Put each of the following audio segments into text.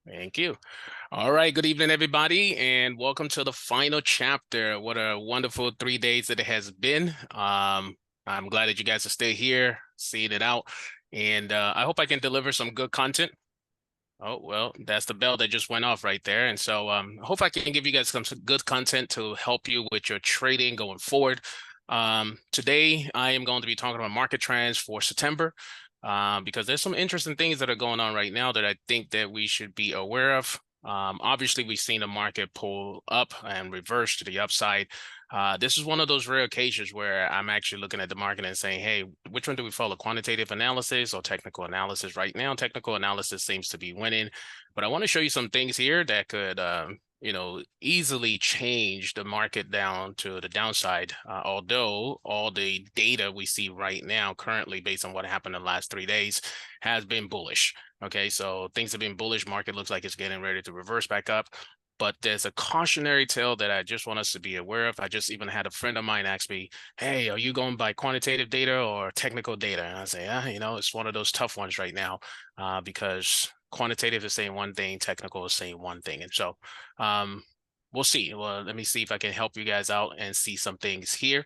Thank you. All right. Good evening, everybody, and welcome to the final chapter. What a wonderful 3 days that it has been. I'm glad that you guys are still here, seeing it out, and I hope I can deliver some good content. Oh, well, that's the bell that just went off right there. And so I hope I can give you guys some good content to help you with your trading going forward. Today, I am going to be talking about market trends for September because there's some interesting things that are going on right now that I think that we should be aware of. Obviously, we've seen the market pull up and reverse to the upside. This is one of those rare occasions where I'm actually looking at the market and saying, hey, which one do we follow, quantitative analysis or technical analysis? Right now, technical analysis seems to be winning, but I want to show you some things here that could, easily change the market down to the downside. Although all the data we see right now, currently based on what happened in the last 3 days, has been bullish. Okay, so things have been bullish. Market looks like it's getting ready to reverse back up. But there's a cautionary tale that I just want us to be aware of. I just even had a friend of mine ask me, hey, are you going by quantitative data or technical data? And I say, it's one of those tough ones right now because quantitative is saying one thing, technical is saying one thing. And so we'll see. Well, let me see if I can help you guys out and see some things here.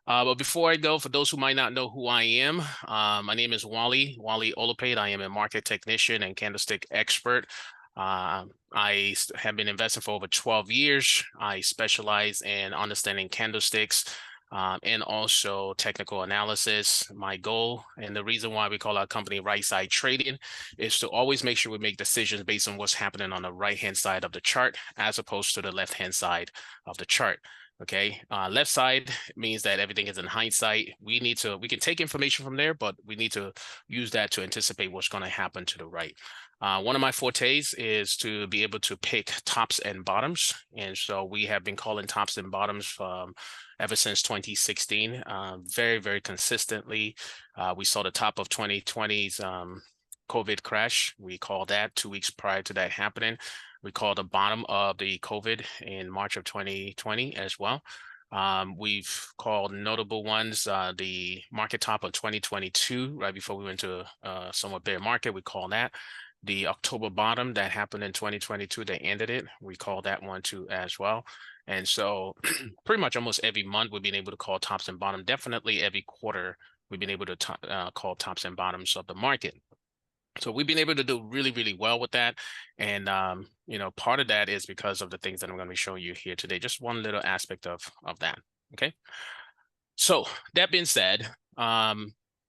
But before I go, for those who might not know who I am, my name is Wally Olopade. I am a market technician and candlestick expert. I have been investing for over 12 years. I specialize in understanding candlesticks and also technical analysis. My goal and the reason why we call our company Right Side Trading is to always make sure we make decisions based on what's happening on the right-hand side of the chart as opposed to the left-hand side of the chart. Okay, left side means that everything is in hindsight. We can take information from there, but we need to use that to anticipate what's going to happen to the right. One of my fortes is to be able to pick tops and bottoms. And so we have been calling tops and bottoms ever since 2016, very, very consistently. We saw the top of 2020's COVID crash. We call that 2 weeks prior to that happening. We call the bottom of the COVID in March of 2020 as well. We've called notable ones, the market top of 2022, right before we went to a somewhat bear market, we call that. The October bottom that happened in 2022, they ended it. We call that one too as well. And so pretty much almost every month we've been able to call tops and bottom. Definitely every quarter we've been able to call tops and bottoms of the market. So we've been able to do really, really well with that. And, part of that is because of the things that I'm going to be showing you here today. Just one little aspect of that. Okay. So that being said,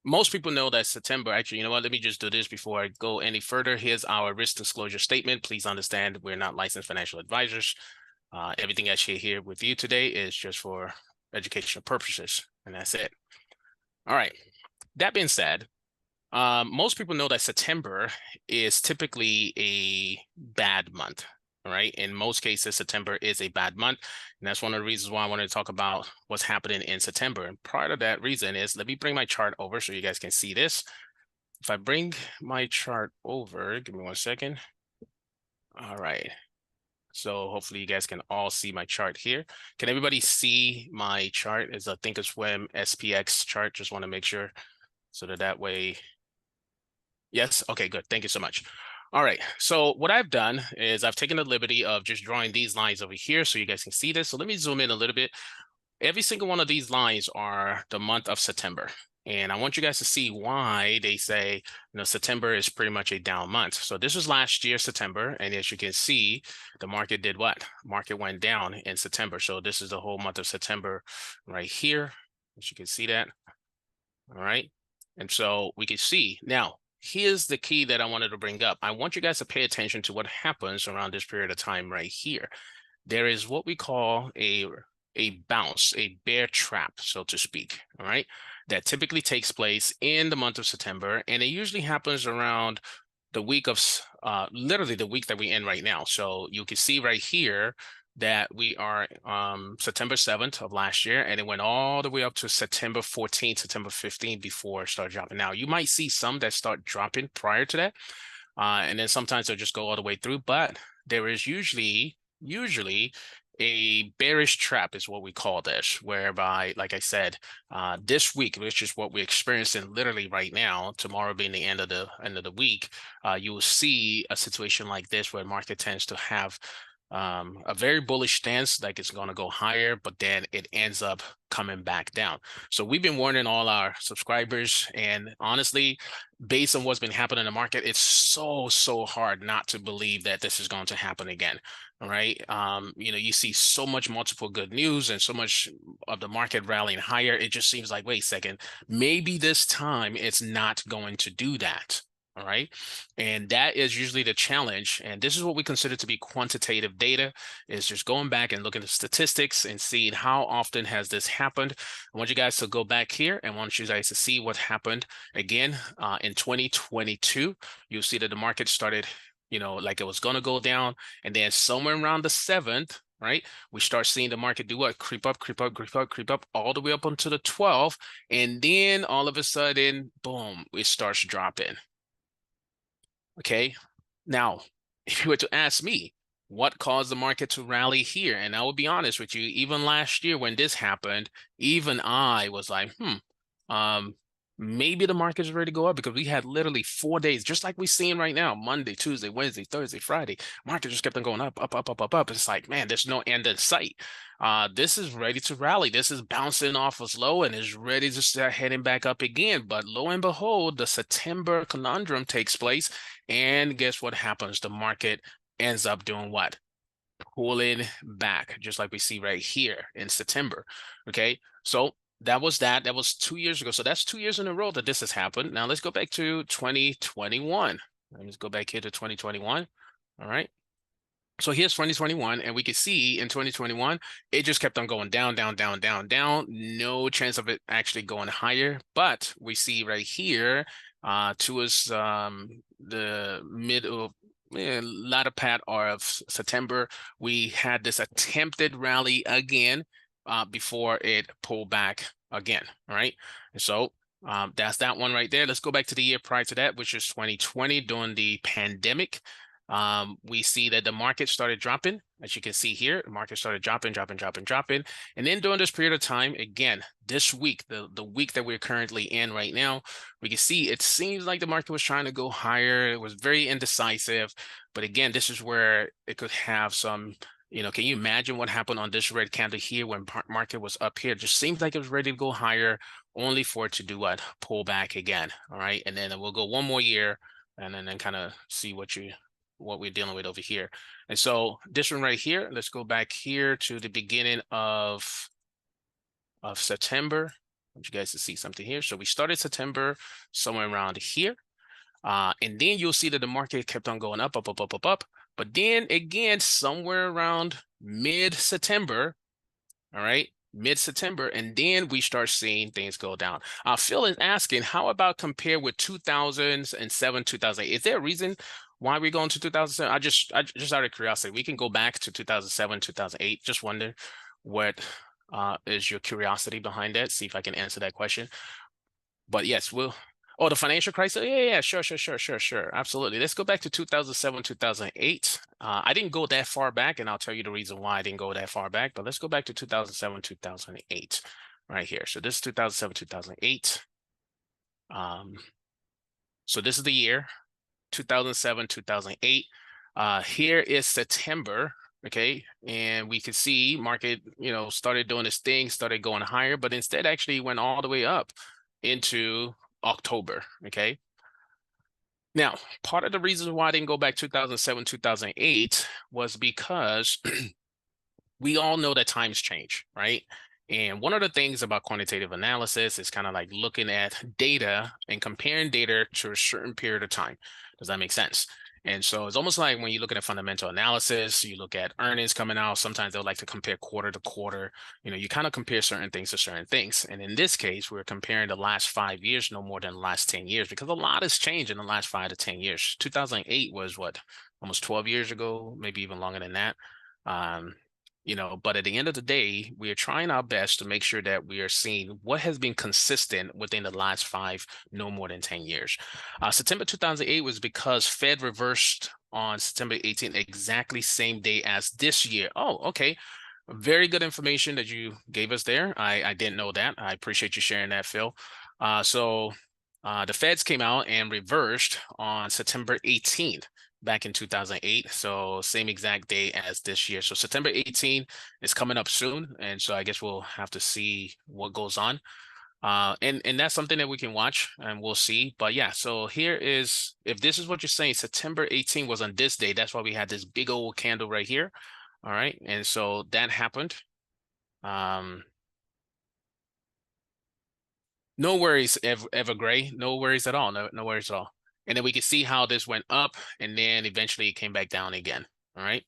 most people know that September, actually, you know what, let me just do this before I go any further. Here's our risk disclosure statement. Please understand we're not licensed financial advisors. Everything I share here with you today is just for educational purposes, and that's it. All right. That being said, most people know that September is typically a bad month, right? In most cases, September is a bad month. And that's one of the reasons why I wanted to talk about what's happening in September. And part of that reason is, let me bring my chart over so you guys can see this. If I bring my chart over, give me 1 second. All right. So hopefully you guys can all see my chart here. Can everybody see my chart? It's a Thinkorswim SPX chart. Just want to make sure so that way. Yes. Okay, good. Thank you so much. All right. So what I've done is I've taken the liberty of just drawing these lines over here so you guys can see this. So let me zoom in a little bit. Every single one of these lines are the month of September. And I want you guys to see why they say, September is pretty much a down month. So this was last year, September. And as you can see, the market did what? Market went down in September. So this is the whole month of September right here. As you can see that. All right. And so we can see now, here's the key that I wanted to bring up. I want you guys to pay attention to what happens around this period of time right here. There is what we call a bounce, a bear trap, so to speak, all right? That typically takes place in the month of September, and it usually happens around the week of, literally the week that we're in right now. So you can see right here that we are September 7th of last year, and it went all the way up to September 14th, September 15th before it started dropping. Now, you might see some that start dropping prior to that, and then sometimes they'll just go all the way through, but there is usually A bearish trap is what we call this, whereby, like I said, this week, which is what we're experiencing literally right now, tomorrow being the end of the week, you will see a situation like this where market tends to have a very bullish stance, like it's going to go higher, but then it ends up coming back down. So we've been warning all our subscribers, and honestly, based on what's been happening in the market, it's so hard not to believe that this is going to happen again. All right. You see so much multiple good news and so much of the market rallying higher. It just seems like, wait a second, maybe this time it's not going to do that. All right. And that is usually the challenge. And this is what we consider to be quantitative data, is just going back and looking at statistics and seeing how often has this happened. I want you guys to go back here and want you guys to see what happened again in 2022. You'll see that the market started, like it was going to go down. And then somewhere around the 7th, right, we start seeing the market do what? Creep up, creep up, creep up, creep up, all the way up onto the 12th. And then all of a sudden, boom, it starts dropping. Okay. Now, if you were to ask me, what caused the market to rally here? And I will be honest with you, even last year when this happened, even I was like, maybe the market is ready to go up, because we had literally 4 days, just like we're seeing right now, Monday, Tuesday, Wednesday, Thursday, Friday. Market just kept on going up, up, up, up, up, up. It's like, man, there's no end in sight. This is ready to rally. This is bouncing off as low and is ready to start heading back up again. But lo and behold, the September conundrum takes place. And guess what happens? The market ends up doing what? Pulling back, just like we see right here in September. Okay, so that was 2 years ago. So that's 2 years in a row that this has happened. Now let's go back to 2021. Let's go back here to 2021. All right. So here's 2021, and we can see in 2021, it just kept on going down, down, down, down, down. No chance of it actually going higher. But we see right here, towards the middle, latter part of September, we had this attempted rally again before it pulled back again. All right. And so that's that one right there. Let's go back to the year prior to that, which is 2020, during the pandemic. We see that the market started dropping. As you can see here, the market started dropping. And then during this period of time, again, this week, the week that we're currently in right now, we can see it seems like the market was trying to go higher. It was very indecisive. But again, this is where it could have some, can you imagine what happened on this red candle here when market was up here? It just seems like it was ready to go higher, only for it to do what? Pull back again. All right. And then we'll go one more year and then kind of see what we're dealing with over here. And so this one right here, let's go back here to the beginning of September. I want you guys to see something here. So we started September somewhere around here. And then you'll see that the market kept on going up, up, up, up, up, up. But then again, somewhere around mid-September, all right, mid-September, and then we start seeing things go down. Phil is asking, how about compare with 2007, 2008? Is there a reason why we're going to 2007? I just out of curiosity, we can go back to 2007, 2008. Just wonder what is your curiosity behind that. See if I can answer that question. But yes, oh, the financial crisis? Yeah, sure. Absolutely. Let's go back to 2007, 2008. I didn't go that far back, and I'll tell you the reason why I didn't go that far back, but let's go back to 2007, 2008 right here. So this is 2007, 2008. So this is the year, 2007, 2008. Here is September, okay? And we could see market, started doing this thing, started going higher, but instead actually went all the way up into October, okay? Now, part of the reason why I didn't go back 2007, 2008 was because we all know that times change, right? And one of the things about quantitative analysis is kind of like looking at data and comparing data to a certain period of time. Does that make sense? And so it's almost like when you look at a fundamental analysis, you look at earnings coming out. Sometimes they'll like to compare quarter to quarter. You kind of compare certain things to certain things. And in this case, we're comparing the last 5 years, no more than the last 10 years, because a lot has changed in the last 5 to 10 years. 2008 was what, almost 12 years ago, maybe even longer than that. But at the end of the day, we are trying our best to make sure that we are seeing what has been consistent within the last 5, no more than 10 years. September 2008 was because Fed reversed on September 18th, exactly same day as this year. Oh, okay. Very good information that you gave us there. I didn't know that. I appreciate you sharing that, Phil. The Feds came out and reversed on September 18th back in 2008. So same exact day as this year. So September 18th is coming up soon. And so I guess we'll have to see what goes on. And that's something that we can watch and we'll see. But yeah, so here is, if this is what you're saying, September 18th was on this day. That's why we had this big old candle right here. All right. And so that happened. Um, no worries, Evergray. No worries at all. No worries at all. And then we can see how this went up and then eventually it came back down again. All right.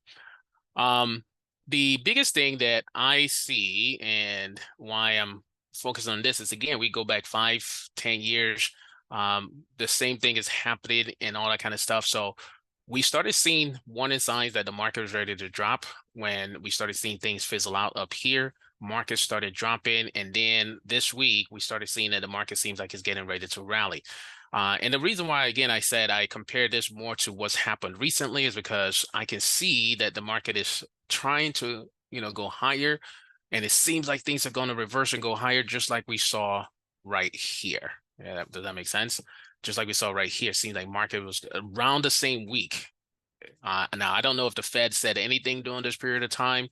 Um, the biggest thing that I see and why I'm focused on this is, again, we go back 5, 10 years. The same thing is happening and all that kind of stuff. So we started seeing warning signs that the market was ready to drop when we started seeing things fizzle out up here. Markets started dropping, and then this week we started seeing that the market seems like it's getting ready to rally. And the reason why, again, I said I compare this more to what's happened recently is because I can see that the market is trying to, go higher, and it seems like things are going to reverse and go higher, just like we saw right here. Yeah, does that make sense? Just like we saw right here, seems like market was around the same week. Now, I don't know if the Fed said anything during this period of time,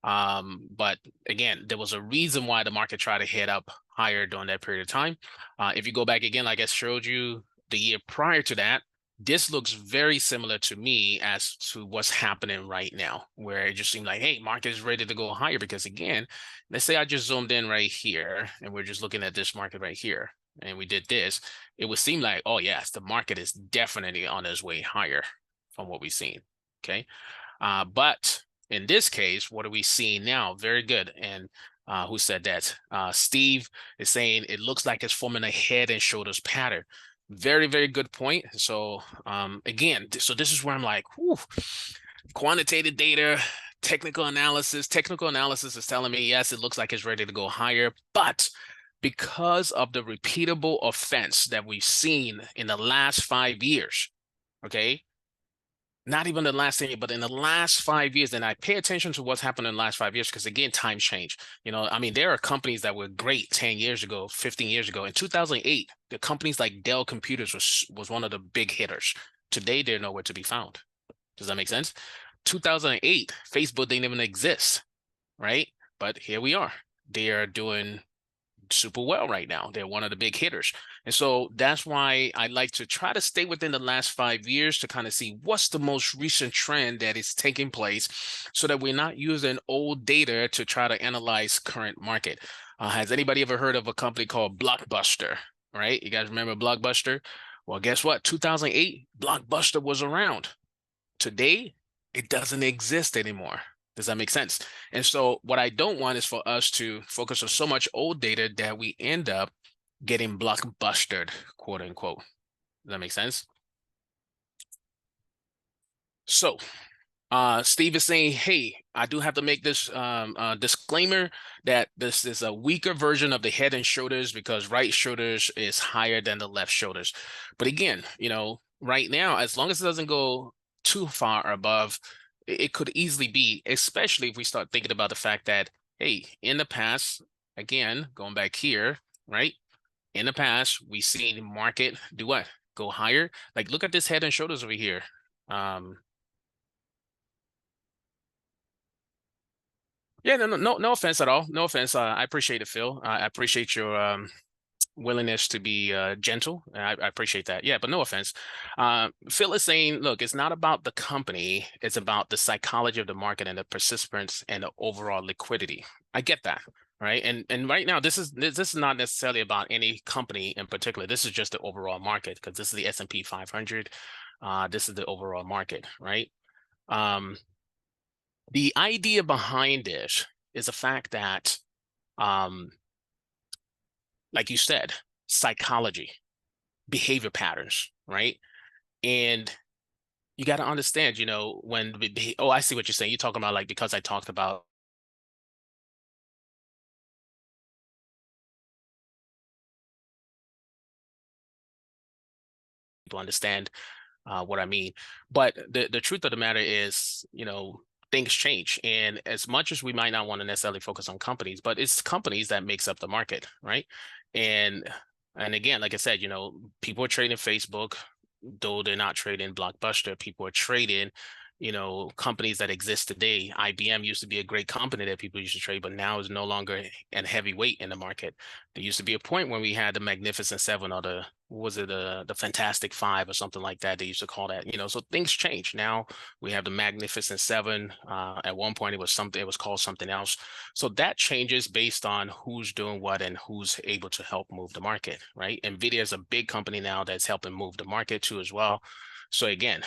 but again, there was a reason why the market tried to head up higher during that period of time. If you go back again, like I showed you the year prior to that, this looks very similar to me as to what's happening right now, where it just seemed like, hey, market is ready to go higher. Because again, let's say I just zoomed in right here and we're just looking at this market right here, and we did this, it would seem like, oh yes, the market is definitely on its way higher from what we've seen. Okay. But in this case, what are we seeing now? Very good. And who said that? Steve is saying it looks like it's forming a head and shoulders pattern. Very, very good point. So again, so this is where I'm like, whew, quantitative data, technical analysis. Technical analysis is telling me, yes, it looks like it's ready to go higher, but because of the repeatable offense that we've seen in the last 5 years, okay, not even the last 10 years, but in the last 5 years, and I pay attention to what's happened in the last 5 years, because again, times change. I mean, there are companies that were great 10 years ago, 15 years ago. In 2008, the companies like Dell Computers was one of the big hitters. Today, they're nowhere to be found. Does that make sense? 2008, Facebook didn't even exist, right? But here we are. They are doing super well right now. They're one of the big hitters. And so that's why I like to try to stay within the last 5 years to kind of see what's the most recent trend that is taking place, so that we're not using old data to try to analyze current market. Has anybody ever heard of a company called Blockbuster? Right? You guys remember Blockbuster? Well, guess what? 2008, Blockbuster was around. Today, it doesn't exist anymore. Does that make sense? And so what I don't want is for us to focus on so much old data that we end up getting blockbustered, quote unquote. Does that make sense? So Steve is saying, hey, I do have to make this disclaimer that this is a weaker version of the head and shoulders, because right shoulders is higher than the left shoulders. But again, right now, as long as it doesn't go too far above, it could easily be, especially if we start thinking about the fact that, hey, in the past, again, going back here, right? In the past, we seen the market do what? Go higher. Like, look at this head and shoulders over here. Yeah, no offense at all. No offense. I appreciate it, Phil. I appreciate your willingness to be gentle. I appreciate that. Yeah, but no offense. Phil is saying, look, it's not about the company. It's about the psychology of the market and the participants and the overall liquidity. I get that, right? And right now, this is not necessarily about any company in particular. This is just the overall market, because this is the S&P 500. This is the overall market, right? The idea behind it is the fact that, um, like you said, psychology, behavior patterns, right? And you got to understand, when, oh, I see what you're saying. You're talking about, like, because I talked about people understand what I mean. But the truth of the matter is, things change. And as much as we might not want to necessarily focus on companies, but it's companies that makes up the market, right? And again, like I said, people are trading Facebook, though they're not trading Blockbuster. People are trading, companies that exist today. IBM used to be a great company that people used to trade, but now is no longer a heavyweight in the market. There used to be a point when we had the Magnificent Seven, or the Fantastic Five or something like that. They used to call that, so things change. Now we have the Magnificent Seven. At one point it was called something else. So that changes based on who's doing what and who's able to help move the market, right? NVIDIA is a big company now that's helping move the market too as well. So again,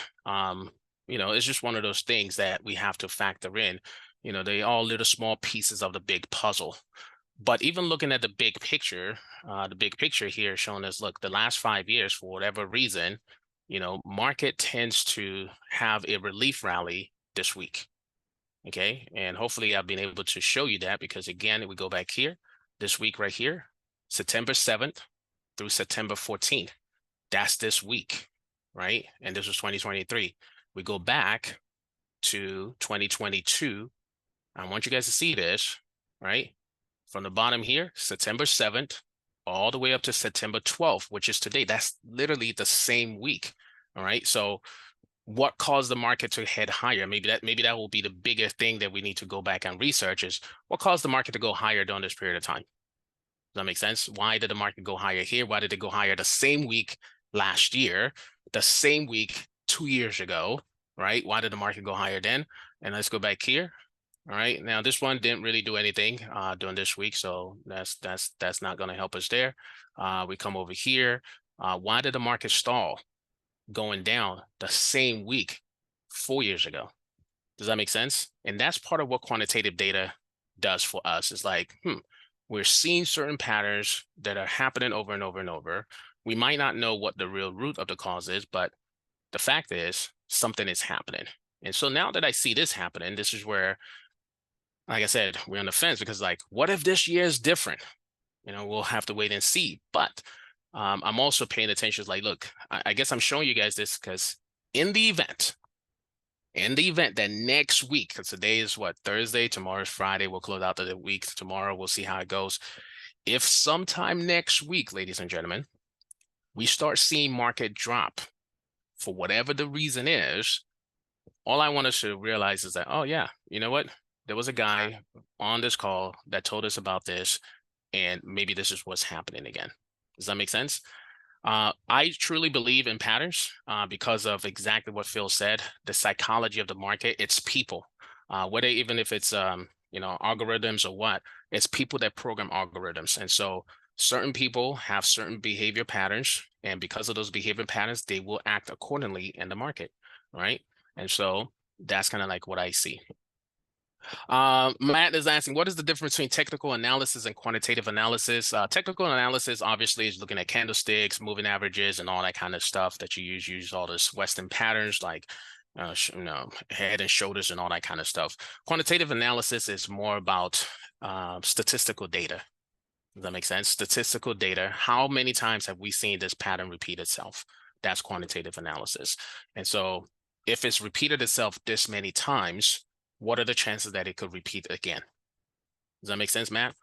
it's just one of those things that we have to factor in. They all little small pieces of the big puzzle. But even looking at the big picture here showing us, look, the last 5 years, for whatever reason, market tends to have a relief rally this week. Okay. And hopefully I've been able to show you that, because again, we go back here, this week right here, September 7th through September 14th. That's this week, right? And this was 2023. We go back to 2022. I want you guys to see this, right? From the bottom here, September 7th, all the way up to September 12th, which is today. That's literally the same week. All right. So what caused the market to head higher? Maybe that will be the biggest thing that we need to go back and research, is what caused the market to go higher during this period of time. Does that make sense? Why did the market go higher here? Why did it go higher the same week last year, the same week 2 years ago, right? Why did the market go higher then? And let's go back here. All right. Now this one didn't really do anything during this week, so that's not going to help us there. We come over here. Why did the market stall going down the same week 4 years ago? Does that make sense? And that's part of what quantitative data does for us. It's like, we're seeing certain patterns that are happening over and over and over. We might not know what the real root of the cause is, but the fact is something is happening. And so now that I see this happening, this is where, like I said, we're on the fence, because like, what if this year is different? We'll have to wait and see. But I'm also paying attention. It's like, look, I guess I'm showing you guys this because in the event that next week, because today is what, Thursday, tomorrow is Friday, we'll close out the week tomorrow, we'll see how it goes. If sometime next week, ladies and gentlemen, we start seeing market drop for whatever the reason is, all I want us to realize is that, oh yeah, you know what? There was a guy on this call that told us about this, and maybe this is what's happening again. Does that make sense? I truly believe in patterns because of exactly what Phil said, the psychology of the market. It's people, whether even if it's, algorithms or what, it's people that program algorithms. And so certain people have certain behavior patterns, and because of those behavior patterns, they will act accordingly in the market, right? And so that's kind of like what I see. Matt is asking, what is the difference between technical analysis and quantitative analysis? Technical analysis obviously is looking at candlesticks, moving averages, and all that kind of stuff that you use all this Western patterns like head and shoulders and all that kind of stuff. Quantitative analysis is more about statistical data. Does that make sense? Statistical data. How many times have we seen this pattern repeat itself? That's quantitative analysis. And so if it's repeated itself this many times, what are the chances that it could repeat again? Does that make sense, Matt?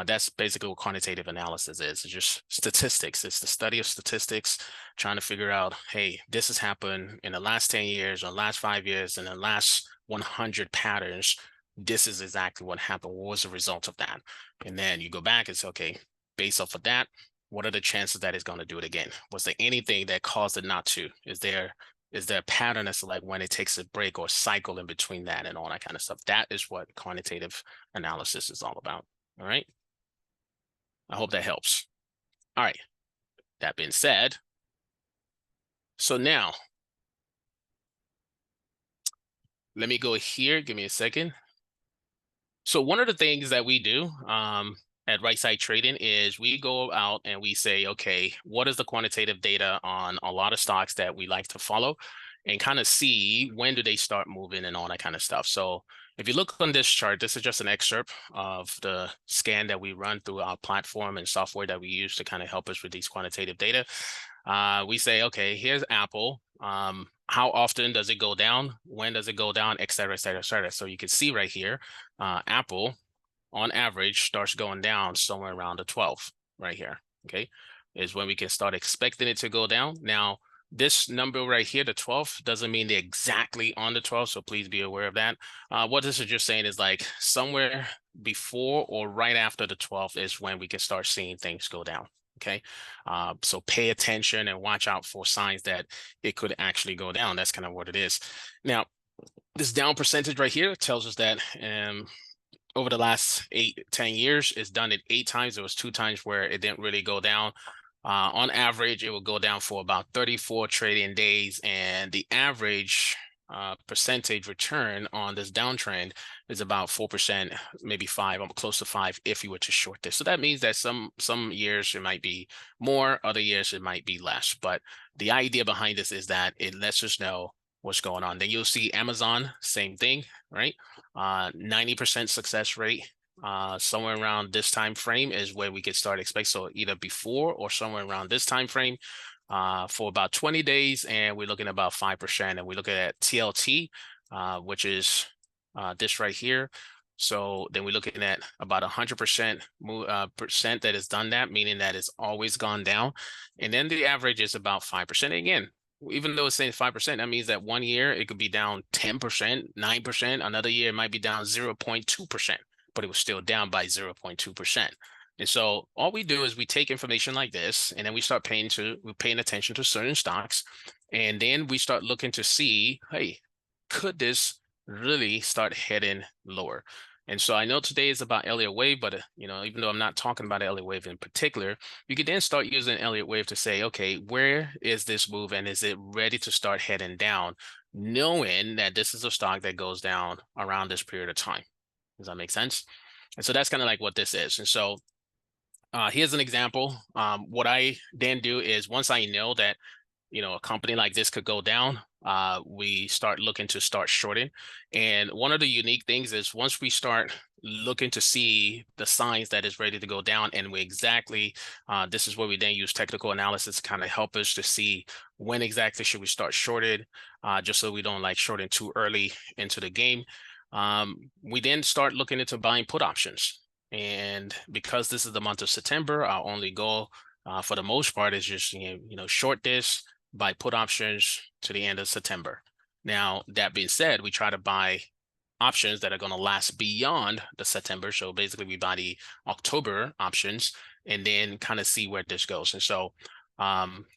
That's basically what quantitative analysis is. It's just statistics. It's the study of statistics, trying to figure out, hey, this has happened in the last 10 years or last 5 years, and the last 100 patterns. This is exactly what happened. What was the result of that? And then you go back and say, okay, based off of that, what are the chances that it's going to do it again? Was there anything that caused it not to? Is there a pattern that's like when it takes a break or cycle in between that and all that kind of stuff? That is what quantitative analysis is all about. All right. I hope that helps. All right. That being said, so now let me go here. Give me a second. So one of the things that we do at Right Side Trading is we go out and we say, okay, what is the quantitative data on a lot of stocks that we like to follow, and kind of see when do they start moving and all that kind of stuff. So if you look on this chart, this is just an excerpt of the scan that we run through our platform and software that we use to kind of help us with these quantitative data. We say, okay, here's Apple. how often does it go down? When does it go down? Et cetera, et cetera, et cetera. So you can see right here, Apple on average starts going down somewhere around the 12th right here, okay, is when we can start expecting it to go down. Now, this number right here, the 12th, doesn't mean they're exactly on the 12th, so please be aware of that. What this is just saying is like somewhere before or right after the 12th is when we can start seeing things go down, okay? So pay attention and watch out for signs that it could actually go down. That's kind of what it is. Now, this down percentage right here tells us that over the last 10 years, it's done it 8 times. There was 2 times where it didn't really go down. On average, it will go down for about 34 trading days, and the average percentage return on this downtrend is about 4%, maybe 5, close to 5 if you were to short this. So that means that some years it might be more, other years it might be less. But the idea behind this is that it lets us know what's going on. Then you'll see Amazon, same thing, right? 90% success rate. Somewhere around this time frame is where we could start expect. So either before or somewhere around this time frame for about 20 days, and we're looking at about 5%. And we're looking at TLT, which is this right here. So then we're looking at about 100% percent that has done that, meaning that it's always gone down. And then the average is about 5%. Again, even though it's saying 5%, that means that 1 year it could be down 10%, 9%. Another year it might be down 0.2%, but it was still down by 0.2%. And so all we do is we take information like this, and then we start paying attention to certain stocks, and then we start looking to see, hey, could this really start heading lower? And so I know today is about Elliott wave, but even though I'm not talking about Elliott wave in particular, you can then start using Elliott wave to say, okay, where is this move, and is it ready to start heading down, knowing that this is a stock that goes down around this period of time. Does that make sense? And so that's kind of like what this is. And so here's an example. What I then do is once I know that a company like this could go down, we start looking to start shorting. And one of the unique things is once we start looking to see the signs that is ready to go down, and we exactly, this is where we then use technical analysis to kind of help us to see when exactly should we start shorted, just so we don't like shorting too early into the game. We then start looking into buying put options. And because this is the month of September, our only goal for the most part is just, short this, buy put options to the end of September. Now, that being said, we try to buy options that are going to last beyond the September. So basically we buy the October options and then kind of see where this goes. And so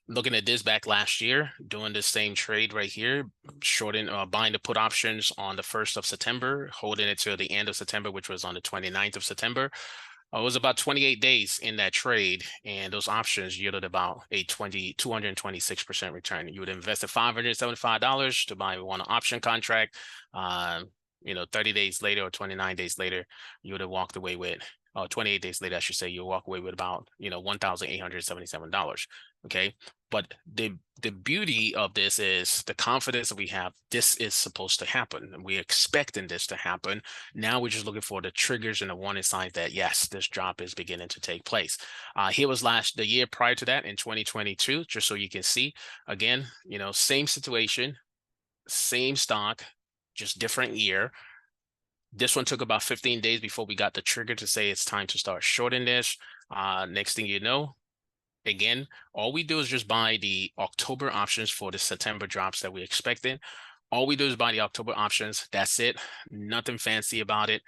looking at this back last year, doing the same trade right here, shorting, buying the put options on the 1st of September, holding it to the end of September, which was on the 29th of September. It was about 28 days in that trade, and those options yielded about a 226% return. You would invest $575 to buy one option contract. 30 days later or 29 days later, you would have walked away with, 28 days later, I should say, you'll walk away with about, $1,877. Okay. But the beauty of this is the confidence that we have. This is supposed to happen, and we're expecting this to happen. Now we're just looking for the triggers and the warning signs that yes, this drop is beginning to take place. Here was the year prior to that in 2022, just so you can see again, same situation, same stock, just different year. This one took about 15 days before we got the trigger to say it's time to start shorting this. Next thing you know, again, all we do is just buy the October options for the September drops that we expected. All we do is buy the October options. That's it. Nothing fancy about it.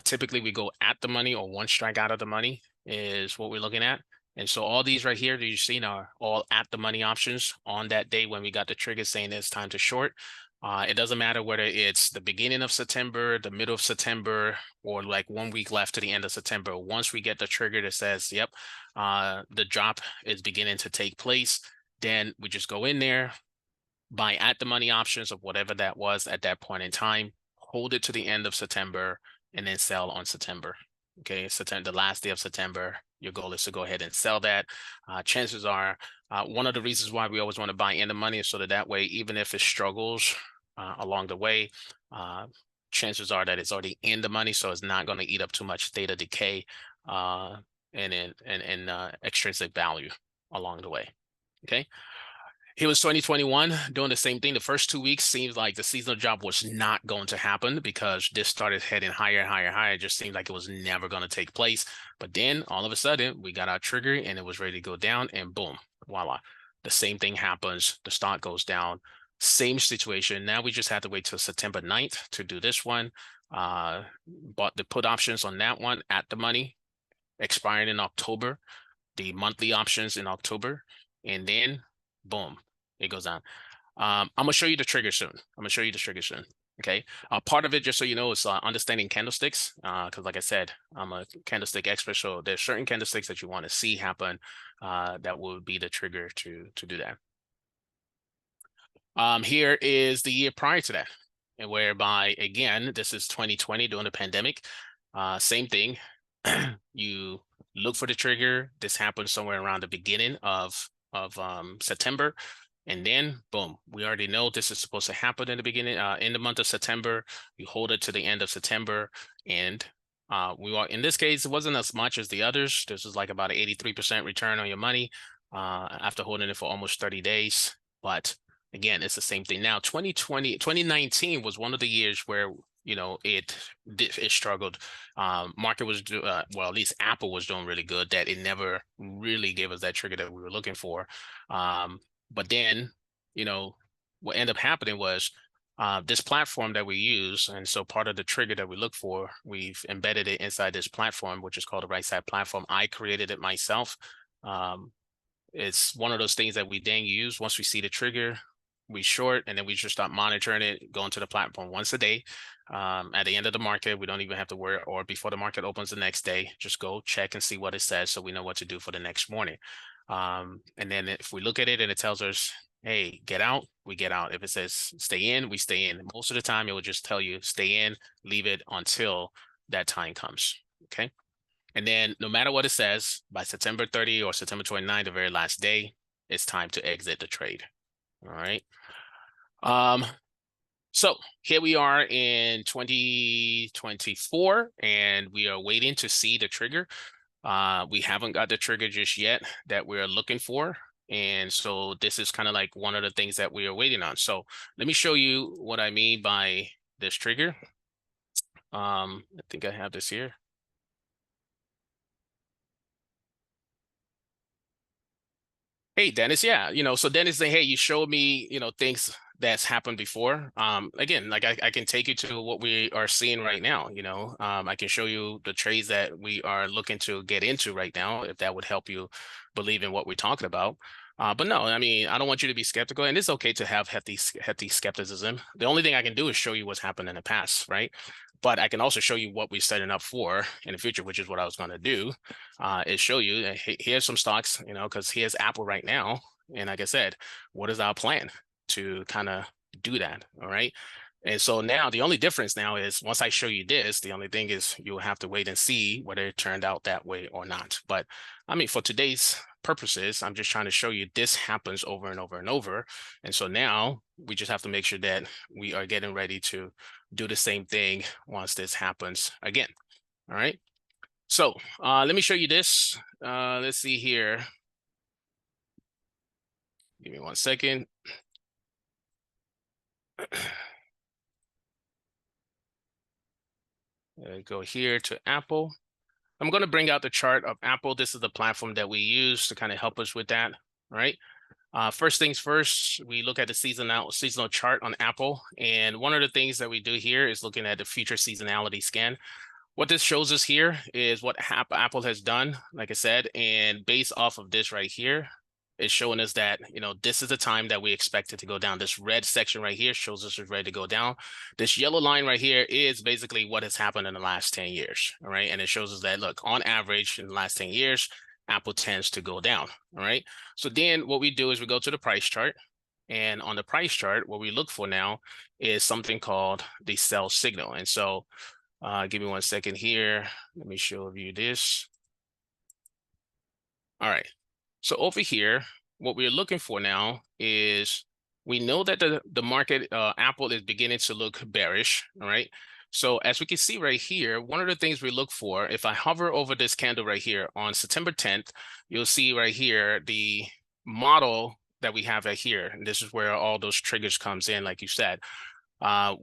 Typically, we go at the money or one strike out of the money is what we're looking at. And so all these right here that you've seen are all at the money options on that day when we got the trigger saying it's time to short. It doesn't matter whether it's the beginning of September, the middle of September, or like 1 week left to the end of September. Once we get the trigger that says, yep, the drop is beginning to take place, then we just go in there, buy at the money options of whatever that was at that point in time, hold it to the end of September, and then sell on September. Okay, September, the last day of September, your goal is to go ahead and sell that. Chances are, one of the reasons why we always want to buy in the money is so that way, even if it struggles along the way, chances are that it's already in the money, so it's not going to eat up too much theta decay and extrinsic value along the way. Okay. Here was 2021 doing the same thing. The first 2 weeks seems like the seasonal drop was not going to happen because this started heading higher and higher and higher. It just seemed like it was never going to take place. But then all of a sudden we got our trigger and it was ready to go down and boom, voila. The same thing happens. The stock goes down. Same situation. Now we just have to wait till September 9th to do this one. Bought the put options on that one at the money, expiring in October, the monthly options in October, and then boom, it goes down. I'm gonna show you the trigger soon. Okay. Part of it, just so you know, is understanding candlesticks. Because like I said, I'm a candlestick expert, so there's certain candlesticks that you want to see happen. That will be the trigger to do that. Here is the year prior to that, and whereby again, this is 2020 during the pandemic. Same thing. You look for the trigger. This happened somewhere around the beginning of September. And then boom, we already know this is supposed to happen in the beginning, in the month of September. You hold it to the end of September. And we are, in this case, it wasn't as much as the others. This was like about an 83% return on your money after holding it for almost 30 days. But again, it's the same thing. Now, 2019 was one of the years where, you know, it struggled. Market was, well, at least Apple was doing really good, that it never really gave us that trigger that we were looking for. But then, you know, what ended up happening was this platform that we use. And so part of the trigger that we look for, we've embedded it inside this platform, which is called the Right Side Platform. I created it myself. It's one of those things that we then use once we see the trigger, we short, and then we just start monitoring it, going to the platform once a day. At the end of the market, we don't even have to worry, or before the market opens the next day, just go check and see what it says so we know what to do for the next morning. And then if we look at it and it tells us, hey, get out, we get out. If it says stay in, we stay in. Most of the time, it will just tell you stay in, leave it until that time comes, okay? And then no matter what it says, by September 30 or September 29, the very last day, it's time to exit the trade, all right? So here we are in 2024, and we are waiting to see the trigger. We haven't got the trigger just yet that we're looking for. And so this is kind of like one of the things that we are waiting on. So let me show you what I mean by this trigger. I think I have this here. Hey, Dennis. Yeah, you know, so Dennis saying, hey, you showed me, you know, things that's happened before. Again, like I can take you to what we are seeing right now. You know, I can show you the trades that we are looking to get into right now, if that would help you believe in what we're talking about. But no, I mean, I don't want you to be skeptical, and it's okay to have hefty skepticism. The only thing I can do is show you what's happened in the past, right? But I can also show you what we're setting up for in the future, which is what I was going to do, is show you that here's some stocks, you know, because here's Apple right now. And like I said, what is our plan to kind of do that? All right. And so now the only difference now is once I show you this, the only thing is you'll have to wait and see whether it turned out that way or not. But I mean, for today's purposes, I'm just trying to show you this happens over and over and over. And so now we just have to make sure that we are getting ready to do the same thing once this happens again. All right. So let me show you this. Let's see here. Give me 1 second. Go here to Apple. I'm going to bring out the chart of Apple. This is the platform that we use to kind of help us with that, right? First things first, we look at the seasonal chart on Apple. And one of the things that we do here is looking at the future seasonality scan. What this shows us here is what Apple has done, like I said, and based off of this right here, it's showing us that, you know, this is the time that we expect it to go down. This red section right here shows us it's ready to go down. This yellow line right here is basically what has happened in the last 10 years, all right? And it shows us that, look, on average in the last 10 years, Apple tends to go down, all right? So then what we do is we go to the price chart. And on the price chart, what we look for now is something called the sell signal. And so give me 1 second here. Let me show you this. All right. So over here, what we're looking for now is we know that the market, Apple is beginning to look bearish, all right? So as we can see right here, one of the things we look for, if I hover over this candle right here on September 10th, you'll see right here the model that we have right here, and this is where all those triggers comes in, like you said.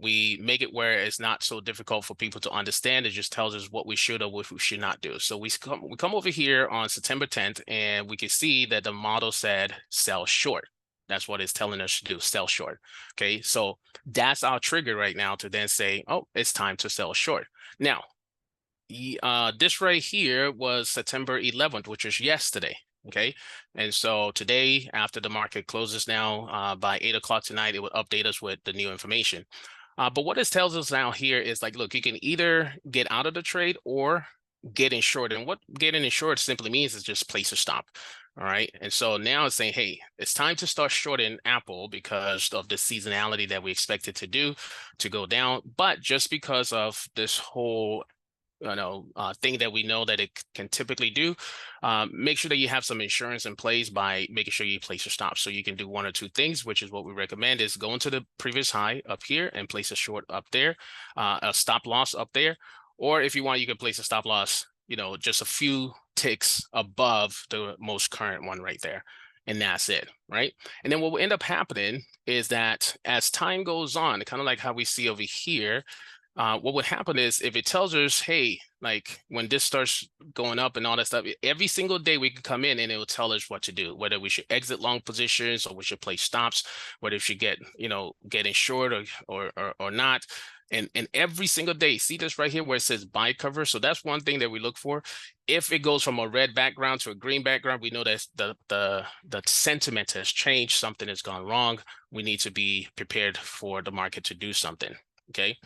We make it where it's not so difficult for people to understand. It just tells us what we should or what we should not do. So we come over here on September 10th, and we can see that the model said sell short. That's what it's telling us to do, sell short. Okay, so that's our trigger right now to then say, oh, it's time to sell short. Now, this right here was September 11th, which is yesterday. Okay, and so today, after the market closes now, by 8 o'clock tonight, it will update us with the new information. But what this tells us now here is like, look, you can either get out of the trade or get in short. And what getting in short simply means is just place a stop. All right. And so now it's saying, hey, it's time to start shorting Apple because of the seasonality that we expect it to do, to go down. But just because of this whole thing that we know that it can typically do, make sure that you have some insurance in place by making sure you place your stop. So you can do one or two things, which is what we recommend, is go into the previous high up here and place a short up there, a stop loss up there. Or if you want, you can place a stop loss, just a few ticks above the most current one right there. And that's it, right? And then what will end up happening is that as time goes on, kind of like how we see over here, what would happen is if it tells us, hey, like when this starts going up and all that stuff, every single day we can come in and it will tell us what to do, whether we should exit long positions or we should place stops, whether we should get in short or not. And every single day, see this right here where it says buy cover. So that's one thing that we look for. If it goes from a red background to a green background, we know that the sentiment has changed. Something has gone wrong. We need to be prepared for the market to do something. Okay.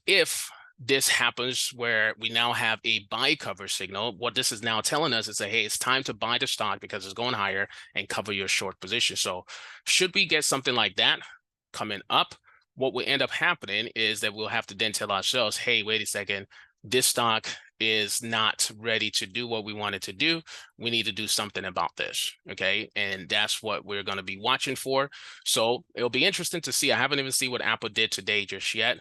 If this happens where we now have a buy cover signal, what this is now telling us is that, hey, it's time to buy the stock because it's going higher and cover your short position. So should we get something like that coming up, what will end up happening is that we'll have to then tell ourselves, hey, wait a second, this stock is not ready to do what we wanted to do. We need to do something about this, okay? And that's what we're going to be watching for. So it'll be interesting to see. I haven't even seen what Apple did today just yet,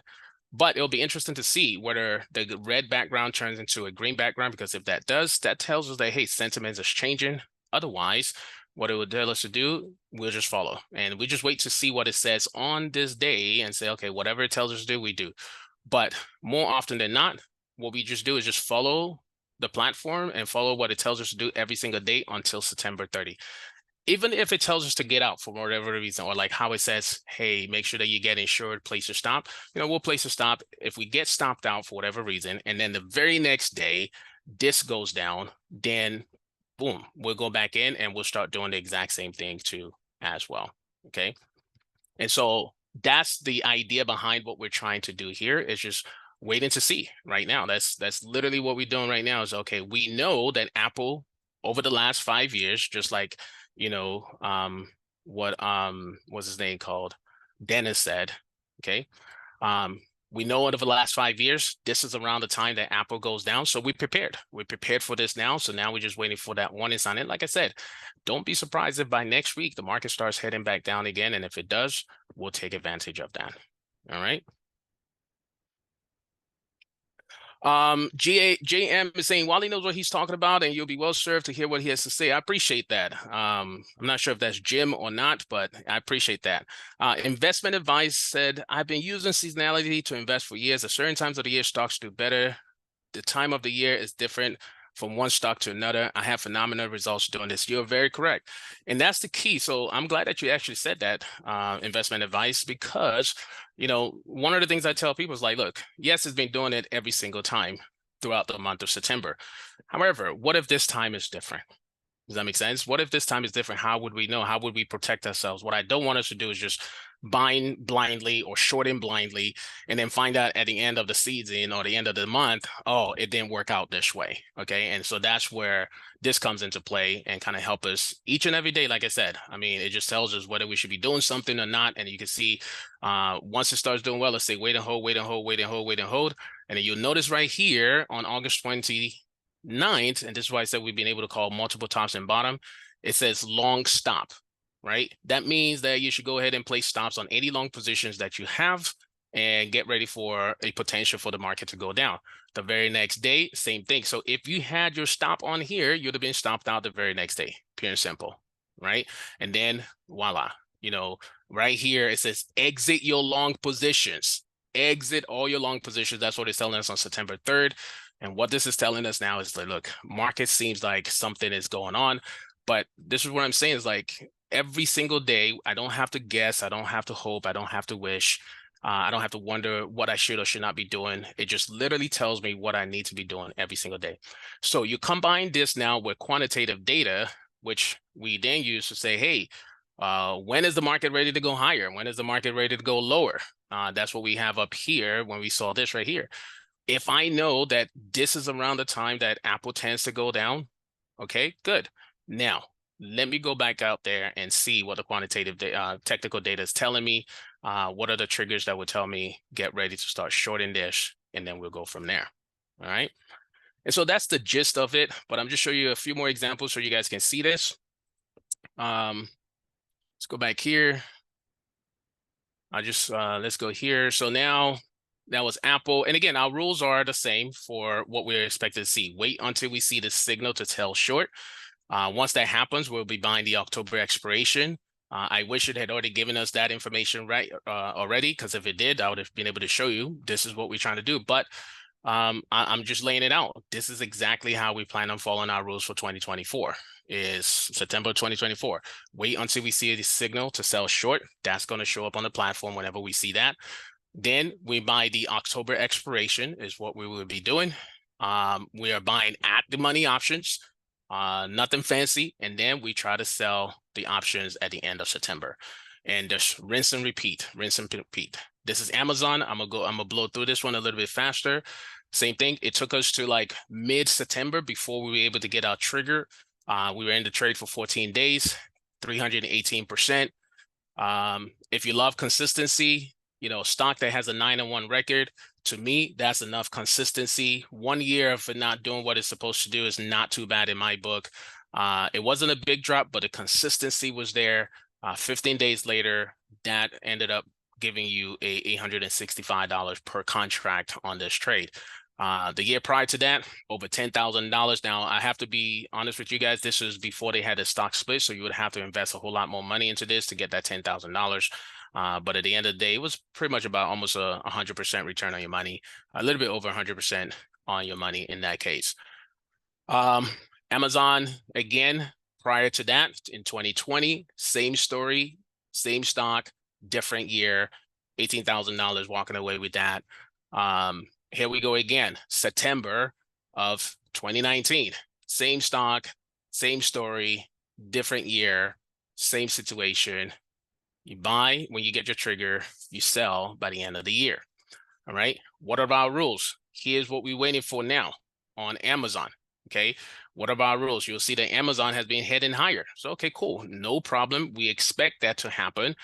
but it'll be interesting to see whether the red background turns into a green background, because if that does, that tells us that, hey, sentiment is changing. Otherwise, what it would tell us to do, we'll just follow. And we just wait to see what it says on this day and say, okay, whatever it tells us to do, we do. But more often than not, what we just do is just follow the platform and follow what it tells us to do every single day until September 30. Even if it tells us to get out for whatever reason, or like how it says, hey, make sure that you get insured, place your stop, we'll place a stop. If we get stopped out for whatever reason, and then the very next day, this goes down, then boom, we'll go back in and we'll start doing the exact same thing too as well, okay? And so that's the idea behind what we're trying to do here, is just waiting to see right now. That's literally what we're doing right now is, okay, we know that Apple over the last 5 years, just like, what's his name called? Dennis said, okay, we know over the last 5 years, this is around the time that Apple goes down. So we're prepared for this now. So now we're just waiting for that warning sign. And like I said, don't be surprised if by next week, the market starts heading back down again. And if it does, we'll take advantage of that. All right. JM is saying Wally knows what he's talking about, and you'll be well served to hear what he has to say. I appreciate that. I'm not sure if that's Jim or not, but I appreciate that. Investment advice said, I've been using seasonality to invest for years. At certain times of the year, stocks do better. The time of the year is different from one stock to another. I have phenomenal results doing this. You're very correct. And that's the key. So I'm glad that you actually said that, investment advice, because one of the things I tell people is like, look, yes, it's been doing it every single time throughout the month of September. However, what if this time is different? Does that make sense? What if this time is different? How would we know? How would we protect ourselves? What I don't want us to do is just buying blindly or shorting blindly and then find out at the end of the season or the end of the month, oh, it didn't work out this way. Okay. And so that's where this comes into play and kind of help us each and every day. Like I said, I mean, it just tells us whether we should be doing something or not. And you can see once it starts doing well, let's say wait and hold, wait and hold, wait and hold, wait and hold. And then you'll notice right here on August 29th, and this is why I said we've been able to call multiple tops and bottom, it says long stop. Right? That means that you should go ahead and place stops on any long positions that you have and get ready for a potential for the market to go down. The very next day, same thing. So if you had your stop on here, you'd have been stopped out the very next day, pure and simple. right? And then voila, you know, right here it says exit your long positions. Exit all your long positions. That's what it's telling us on September 3rd. And what this is telling us now is that, look, market seems like something is going on, but this is what I'm saying is like every single day, I don't have to guess, I don't have to hope, I don't have to wish. I don't have to wonder what I should or should not be doing. It just literally tells me what I need to be doing every single day. So you combine this now with quantitative data, which we then use to say, hey, when is the market ready to go higher? When is the market ready to go lower? That's what we have up here when we saw this right here. If I know that this is around the time that Apple tends to go down, okay, good. Now, let me go back out there and see what the quantitative technical data is telling me. What are the triggers that would tell me get ready to start shorting this, and then we'll go from there. All right. And so that's the gist of it, but I'm just showing you a few more examples so you guys can see this. Let's go back here. Let's go here. So now that was Apple. And again, our rules are the same for what we're expected to see. Wait until we see the signal to tell short. Once that happens, we'll be buying the October expiration. I wish it had already given us that information already, because if it did, I would have been able to show you this is what we're trying to do. But I'm just laying it out. This is exactly how we plan on following our rules for 2024. Is September 2024. Wait until we see the signal to sell short. That's going to show up on the platform whenever we see that. Then we buy the October expiration is what we will be doing. We are buying at the money options, nothing fancy. And then we try to sell the options at the end of September. And just rinse and repeat, rinse and repeat. This is Amazon. I'm gonna blow through this one a little bit faster. Same thing. It took us to like mid-September before we were able to get our trigger. We were in the trade for 14 days, 318%. If you love consistency, you know, stock that has a 9-1 record, to me, that's enough consistency. 1 year of it not doing what it's supposed to do is not too bad in my book. It wasn't a big drop, but the consistency was there. 15 days later, that ended up giving you $865 per contract on this trade. The year prior to that, over $10,000. Now, I have to be honest with you guys, this was before they had a stock split, so you would have to invest a whole lot more money into this to get that $10,000. But at the end of the day, it was pretty much about almost a 100% return on your money, a little bit over 100% on your money in that case. Amazon, again, prior to that, in 2020, same story, same stock, different year, $18,000 walking away with that. Here we go again, September of 2019, same stock, same story, different year, same situation. You buy when you get your trigger, you sell by the end of the year. All right. What are our rules? Here's what we're waiting for now on Amazon. Okay. What are our rules? You'll see that Amazon has been heading higher. So, okay, cool. No problem. We expect that to happen.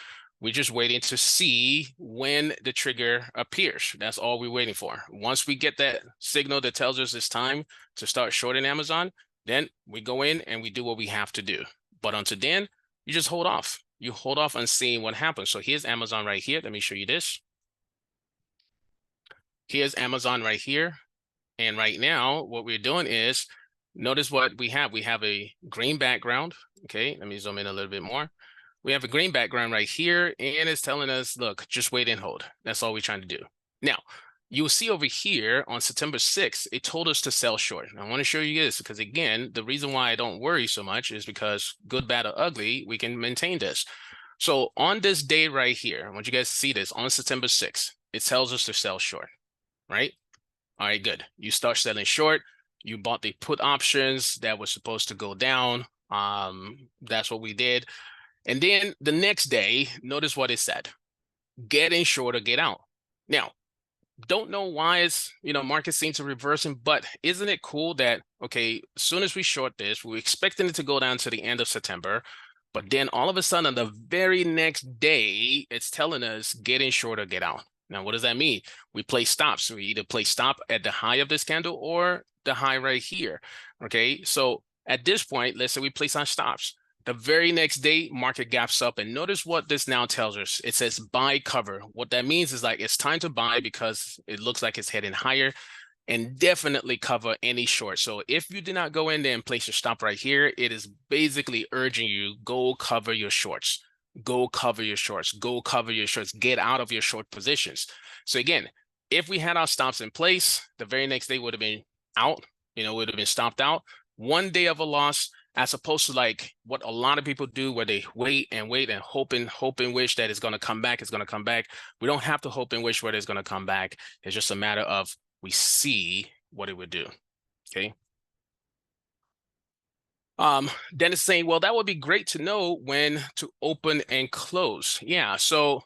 We're just waiting to see when the trigger appears. That's all we're waiting for. Once we get that signal that tells us it's time to start shorting Amazon, then we go in and we do what we have to do. But until then, you just hold off. You hold off on seeing what happens. So here's Amazon right here. Let me show you this. Here's Amazon right here. And right now, what we're doing is, notice what we have. We have a green background. Okay, let me zoom in a little bit more. We have a green background right here, and it's telling us, look, just wait and hold. That's all we're trying to do. Now, you'll see over here on September 6th, it told us to sell short. I want to show you this because, again, the reason why I don't worry so much is because good, bad, or ugly, we can maintain this. So on this day right here, I want you guys to see this, on September 6th, it tells us to sell short, right? All right, good. You start selling short. You bought the put options that was supposed to go down. That's what we did. And then the next day, notice what it said. Get in short or get out. Now, don't know why it's, market seems to reversing, but isn't it cool that, okay, as soon as we short this, we're expecting it to go down to the end of September, but then all of a sudden on the very next day, it's telling us get in short or get out. Now, what does that mean? We place stops. We either place stop at the high of this candle or the high right here, okay? So at this point, let's say we place our stops. The very next day, market gaps up, and notice what this now tells us. It says buy cover. What that means is like it's time to buy because it looks like it's heading higher. and definitely cover any short. So if you did not go in there and place your stop right here, it is basically urging you, go cover your shorts, go cover your shorts, go cover your shorts, get out of your short positions. So again, if we had our stops in place, the very next day would have been out, would have been stopped out. 1 day of a loss, as opposed to like what a lot of people do where they wait and hope and wish that it's going to come back, it's going to come back. We don't have to hope and wish whether it's going to come back. It's just a matter of we see what it would do, okay? Dennis saying, well, that would be great to know when to open and close. Yeah, so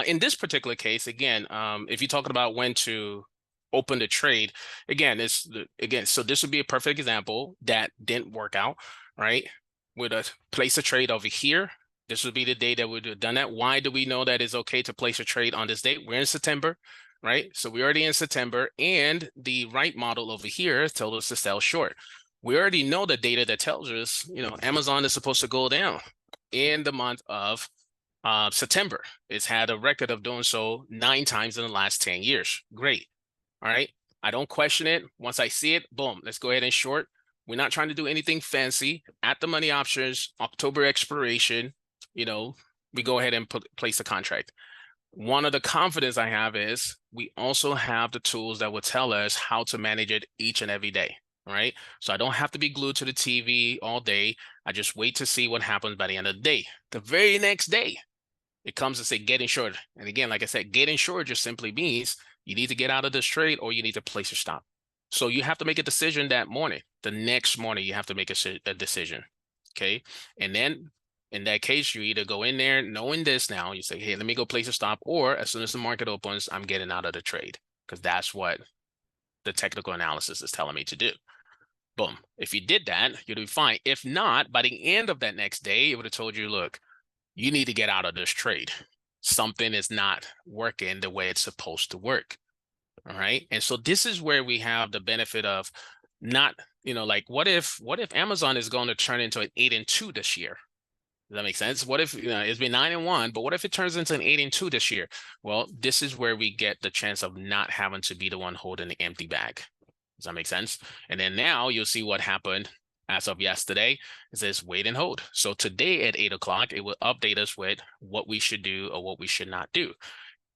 in this particular case, again, if you're talking about when to open the trade, again, so this would be a perfect example that didn't work out, right? With a place a trade over here. This would be the day that we'd have done that. Why do we know that it's okay to place a trade on this date? We're in September, right? So we're already in September, and the right model over here tells us to sell short. We already know the data that tells us, Amazon is supposed to go down in the month of September. It's had a record of doing so 9 times in the last 10 years. Great. All right. I don't question it. Once I see it, boom, let's go ahead and short. We're not trying to do anything fancy. At the money options, October expiration, we go ahead and place the contract. One of the confidence I have is we also have the tools that will tell us how to manage it each and every day. Right? So I don't have to be glued to the TV all day. I just wait to see what happens by the end of the day. The very next day, it comes to say getting short. And again, like I said, getting short just simply means you need to get out of this trade or you need to place your stop. So you have to make a decision that morning. The next morning, you have to make a decision. Okay. And then in that case, you either go in there knowing this now, you say, hey, let me go place a stop, or as soon as the market opens, I'm getting out of the trade, because that's what the technical analysis is telling me to do. Boom. If you did that, you'd be fine. If not, by the end of that next day, it would have told you, look, you need to get out of this trade. Something is not working the way it's supposed to work. All right. And so this is where we have the benefit of not, like what if Amazon is going to turn into an 8-2 this year? Does that make sense? What if it's been 9-1, but what if it turns into an 8-2 this year? Well, this is where we get the chance of not having to be the one holding the empty bag. Does that make sense? And then now you'll see what happened as of yesterday. It says wait and hold. So today at 8 o'clock, it will update us with what we should do or what we should not do.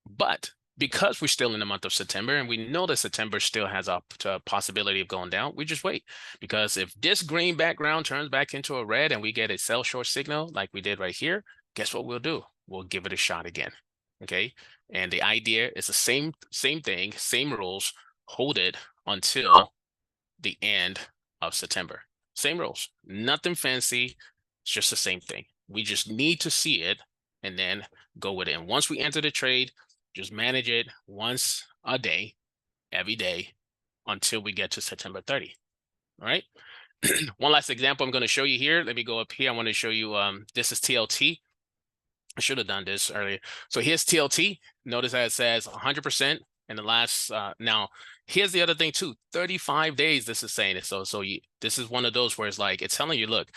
But because we're still in the month of September and we know that September still has a possibility of going down, we just wait. Because if this green background turns back into a red and we get a sell short signal like we did right here, guess what we'll do? We'll give it a shot again. Okay. And the idea is the same thing, same rules, hold it until the end of September. Same rules, nothing fancy. It's just the same thing. We just need to see it and then go with it. And once we enter the trade, just manage it once a day, every day, until we get to September 30. All right. One last example I'm going to show you here. Let me go up here. I want to show you, this is TLT. I should have done this earlier. So here's TLT. Notice that it says 100% in the last, now here's the other thing too, 35 days this is saying it. So this is one of those where it's like, it's telling you, look,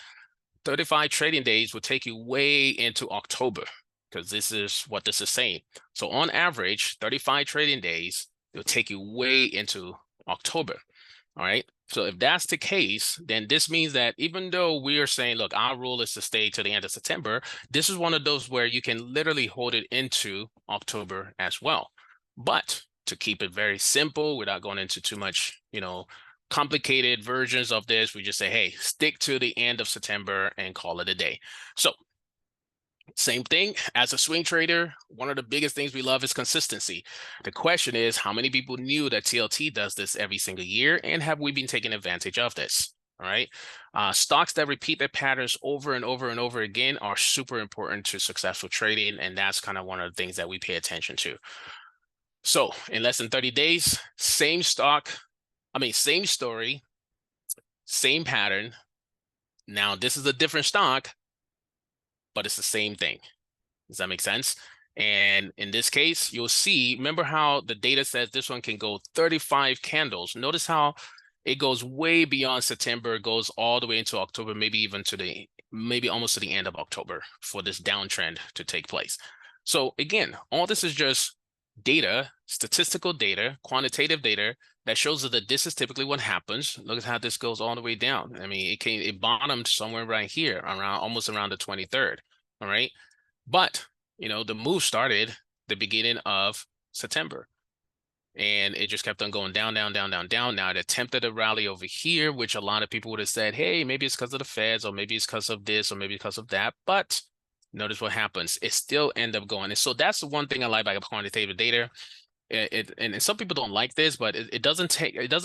35 trading days will take you way into October, because this is what this is saying. So on average, 35 trading days, it will take you way into October. All right. So if that's the case, then this means that even though we are saying, look, our rule is to stay to the end of September, this is one of those where you can literally hold it into October as well. But to keep it very simple, without going into too much, complicated versions of this, we just say, hey, stick to the end of September and call it a day. So same thing as a swing trader, one of the biggest things we love is consistency. The question is, how many people knew that TLT does this every single year, and have we been taking advantage of this? All right. Stocks that repeat their patterns over and over and over again are super important to successful trading, and that's kind of one of the things that we pay attention to. So in less than 30 days, same stock, same story, same pattern. Now this is a different stock, but it's the same thing. Does that make sense? And in this case, you'll see, remember how the data says this one can go 35 candles. Notice how it goes way beyond September, it goes all the way into October, maybe even to maybe almost to the end of October for this downtrend to take place. So again, all this is just data, statistical data, quantitative data that shows that this is typically what happens. Look at how this goes all the way down. I mean, it bottomed somewhere right here, around almost around the 23rd. All right. But, the move started the beginning of September. And it just kept on going down, down, down, down, down. Now it attempted a rally over here, which a lot of people would have said, hey, maybe it's because of the Feds, or maybe it's because of this, or maybe because of that. But notice what happens. It still end up going. And so that's the one thing I like about quantitative data. And some people don't like this, but it doesn't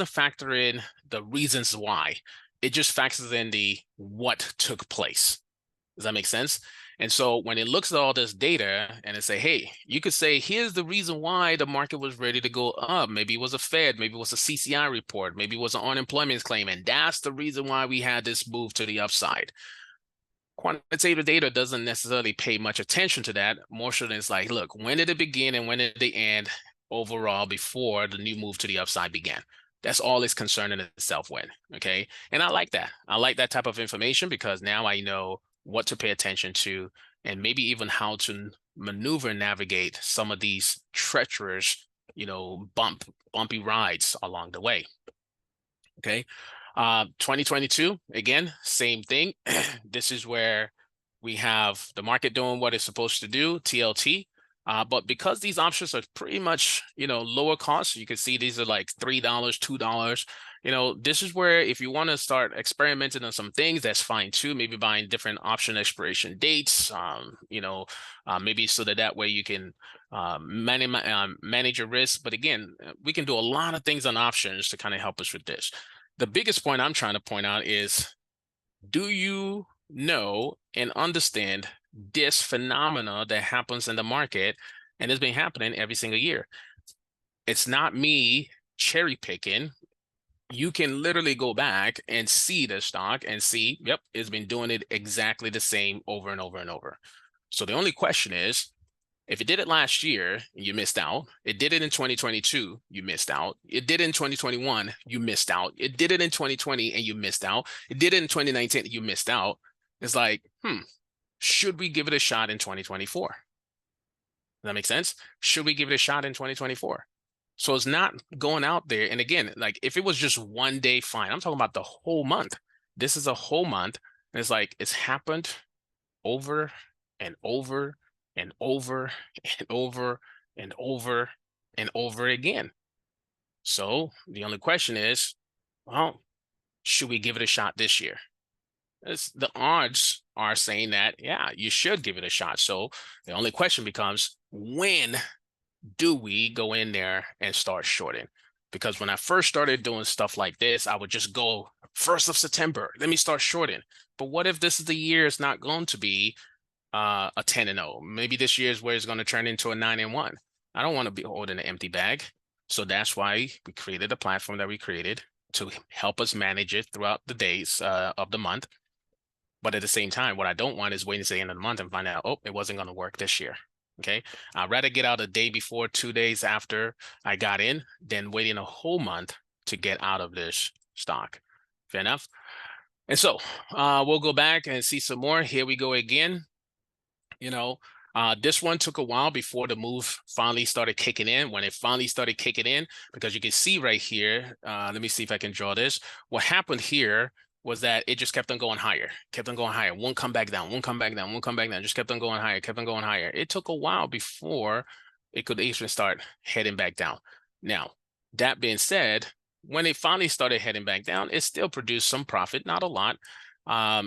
factor in the reasons why. It just factors in the what took place. Does that make sense? And so when it looks at all this data and it say, hey, you could say, here's the reason why the market was ready to go up. Maybe it was a Fed, maybe it was a CCI report, maybe it was an unemployment claim. And that's the reason why we had this move to the upside. Quantitative data doesn't necessarily pay much attention to that. More so than it's like, look, when did it begin and when did it end overall before the new move to the upside began? That's all it's concerning itself with, okay? And I like that. I like that type of information because now I know what to pay attention to and maybe even how to maneuver and navigate some of these treacherous, bumpy rides along the way, okay? 2022, again, same thing. This is where we have the market doing what it's supposed to do, TLT. But because these options are pretty much, lower cost, you can see these are like $3, $2. This is where if you want to start experimenting on some things, that's fine too. Maybe buying different option expiration dates, maybe so that way you can manage your risk. But again, we can do a lot of things on options to kind of help us with this. The biggest point I'm trying to point out is, do you know and understand this phenomena that happens in the market and it's been happening every single year? It's not me cherry picking. You can literally go back and see the stock and see, yep, it's been doing it exactly the same over and over and over. So the only question is, if it did it last year, you missed out. It did it in 2022, you missed out. It did it in 2021, you missed out. It did it in 2020 and you missed out. It did it in 2019, you missed out. It's like, should we give it a shot in 2024? Does that make sense? Should we give it a shot in 2024? So it's not going out there. And again, like if it was just one day, fine. I'm talking about the whole month. This is a whole month. And it's like, it's happened over and over and over and over and over and over again. So the only question is, well, should we give it a shot this year? The odds are saying that, yeah, you should give it a shot. So the only question becomes, when do we go in there and start shorting? Because when I first started doing stuff like this, I would just go 1st of September, let me start shorting. But what if this is the year it's not going to be a 10-0? Maybe this year is where it's going to turn into a 9-1. I don't want to be holding an empty bag. So that's why we created a platform that we created to help us manage it throughout the days of the month. But at the same time, what I don't want is waiting to the end of the month and find out, oh, it wasn't going to work this year. Okay. I'd rather get out a day before, 2 days after I got in than waiting a whole month to get out of this stock. Fair enough. And so we'll go back and see some more. Here we go again. This one took a while before the move finally started kicking in. When it finally started kicking in, because you can see right here, let me see if I can draw this. What happened here was that it just kept on going higher, won't come back down, won't come back down, won't come back down, just kept on going higher, kept on going higher. It took a while before it could even start heading back down. Now, that being said, when it finally started heading back down, it still produced some profit, not a lot.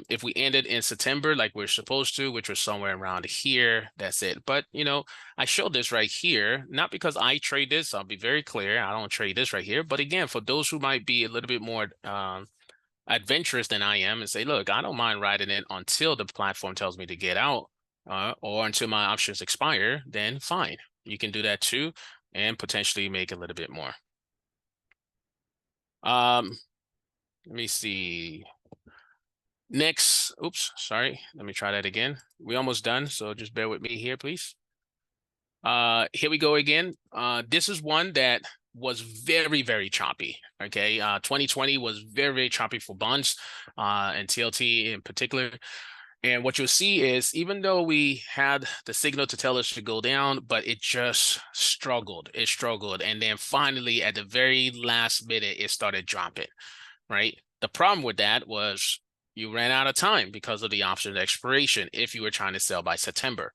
If we ended in September like we're supposed to, which was somewhere around here, that's it. But, I showed this right here, not because I trade this. I'll be very clear. I don't trade this right here. But again, for those who might be a little bit more adventurous than I am and say, look, I don't mind riding it until the platform tells me to get out or until my options expire, then fine. You can do that too and potentially make a little bit more. Let me see. Next, oops, sorry. Let me try that again. We're almost done, so just bear with me here, please. Here we go again. This is one that was very, very choppy. Okay. 2020 was very, very choppy for bonds, and TLT in particular. And what you'll see is, even though we had the signal to tell us to go down, but it just struggled. It struggled. And then finally, at the very last minute, it started dropping, right? The problem with that was you ran out of time because of the option expiration if you were trying to sell by September,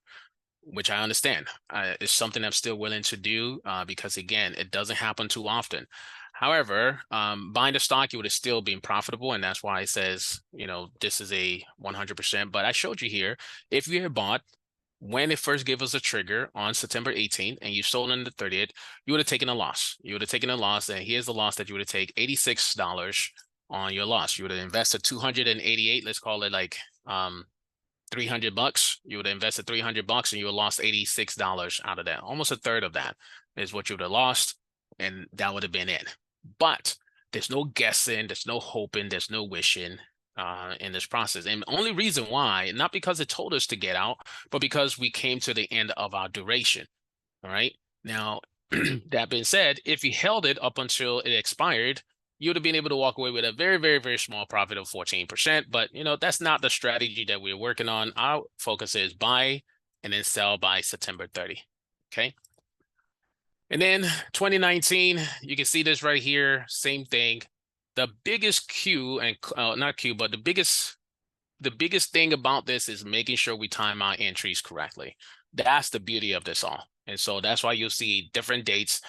which I understand. It's something I'm still willing to do because, again, it doesn't happen too often. However, buying the stock, you would have still been profitable. And that's why it says, you know, this is a 100%. But I showed you here, if you had bought when it first gave us a trigger on September 18th and you sold on the 30th, you would have taken a loss. You would have taken a loss. And here's the loss that you would have taken, $86 on your loss. You would have invested 288, let's call it like 300 bucks. You would have invested 300 bucks and you would have lost $86 out of that. Almost a third of that is what you would have lost. And that would have been it. But there's no guessing, there's no hoping, there's no wishing in this process. And the only reason why, not because it told us to get out, but because we came to the end of our duration. All right. Now, that being said, if you held it up until it expired, you would have been able to walk away with a very, very, very small profit of 14%. But, you know, that's not the strategy that we're working on. Our focus is buy and then sell by September 30. Okay. And then 2019, you can see this right here, same thing. The biggest cue, and not cue, but the biggest thing about this is making sure we time our entries correctly. That's the beauty of this all. And so that's why you'll see different dates.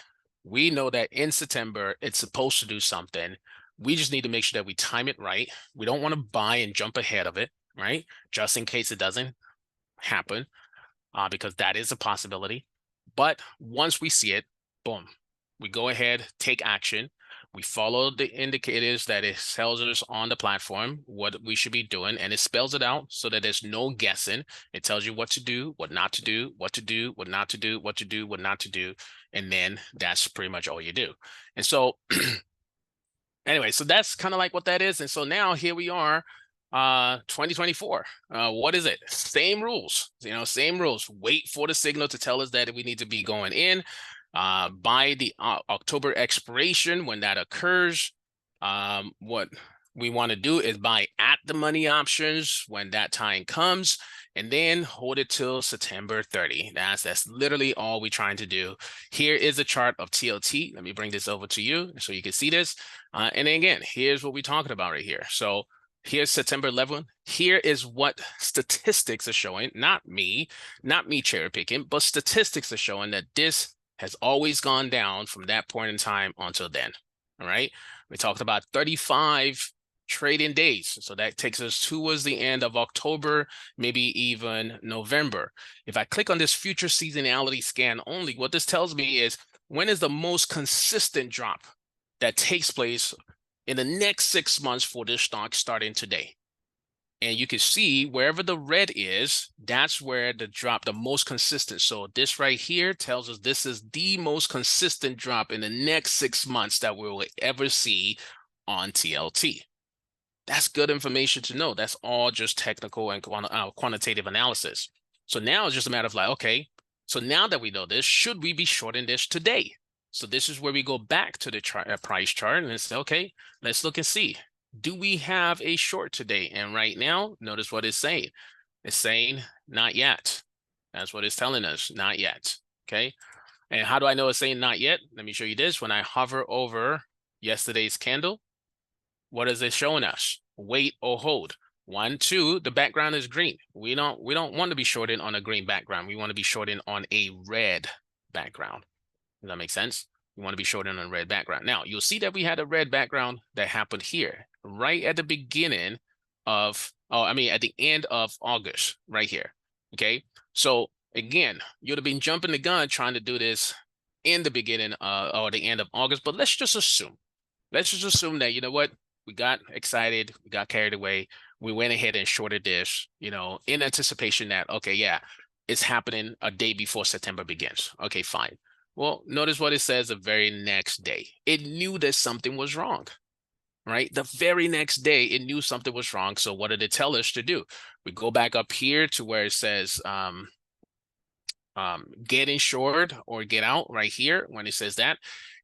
We know that in September, it's supposed to do something. We just need to make sure that we time it right. We don't want to buy and jump ahead of it, right? Just in case it doesn't happen, because that is a possibility. But once we see it, boom, we go ahead, take action. We follow the indicators that it tells us on the platform what we should be doing, and it spells it out so that there's no guessing. It tells you what to do, what not to do, what to do, what not to do, what to do, what not to do, and then that's pretty much all you do. And so anyway, so that's kind of like what that is. And so now here we are, 2024. What is it? Same rules, you know, same rules. Wait for the signal to tell us that we need to be going in. By the October expiration, when that occurs, what we want to do is buy at the money options when that time comes, and then hold it till September 30. That's literally all we're trying to do. Here is a chart of TLT. Let me bring this over to you so you can see this. And then again, here's what we're talking about right here. So here's September 11th. Here is what statistics are showing, not me cherry picking, but statistics are showing that this has always gone down from that point in time until then. All right. We talked about 35 trading days. So that takes us towards the end of October, maybe even November. If I click on this future seasonality scan only, what this tells me is when is the most consistent drop that takes place in the next 6 months for this stock starting today. And you can see wherever the red is, that's where the drop, the most consistent. So this right here tells us this is the most consistent drop in the next 6 months that we will ever see on TLT. That's good information to know. That's all just technical and quantitative analysis. So now it's just a matter of like, okay, so now that we know this, should we be shorting this today? So this is where we go back to the price chart and say, okay, let's look and see. Do we have a short today? And right now, notice what it's saying. It's saying not yet. That's what it's telling us, not yet. Okay. And how do I know it's saying not yet? Let me show you this. When I hover over yesterday's candle, what is it showing us? Wait or hold. 1, 2, the background is green. We don't want to be shorting on a green background. We want to be shorting on a red background. Does that make sense? We want to be shorting on a red background. Now, you'll see that we had a red background that happened here, right at the beginning of, at the end of August, right here. Okay. So again, you'd have been jumping the gun trying to do this in the beginning or the end of August, but let's just assume that, you know what, we got excited, we got carried away, we went ahead and shorted this, you know, in anticipation that, okay, yeah, it's happening a day before September begins. Okay, fine. Well, notice what it says the very next day. It knew that something was wrong, right? The very next day, it knew something was wrong. So what did it tell us to do? We go back up here to where it says get insured or get out right here. When it says that,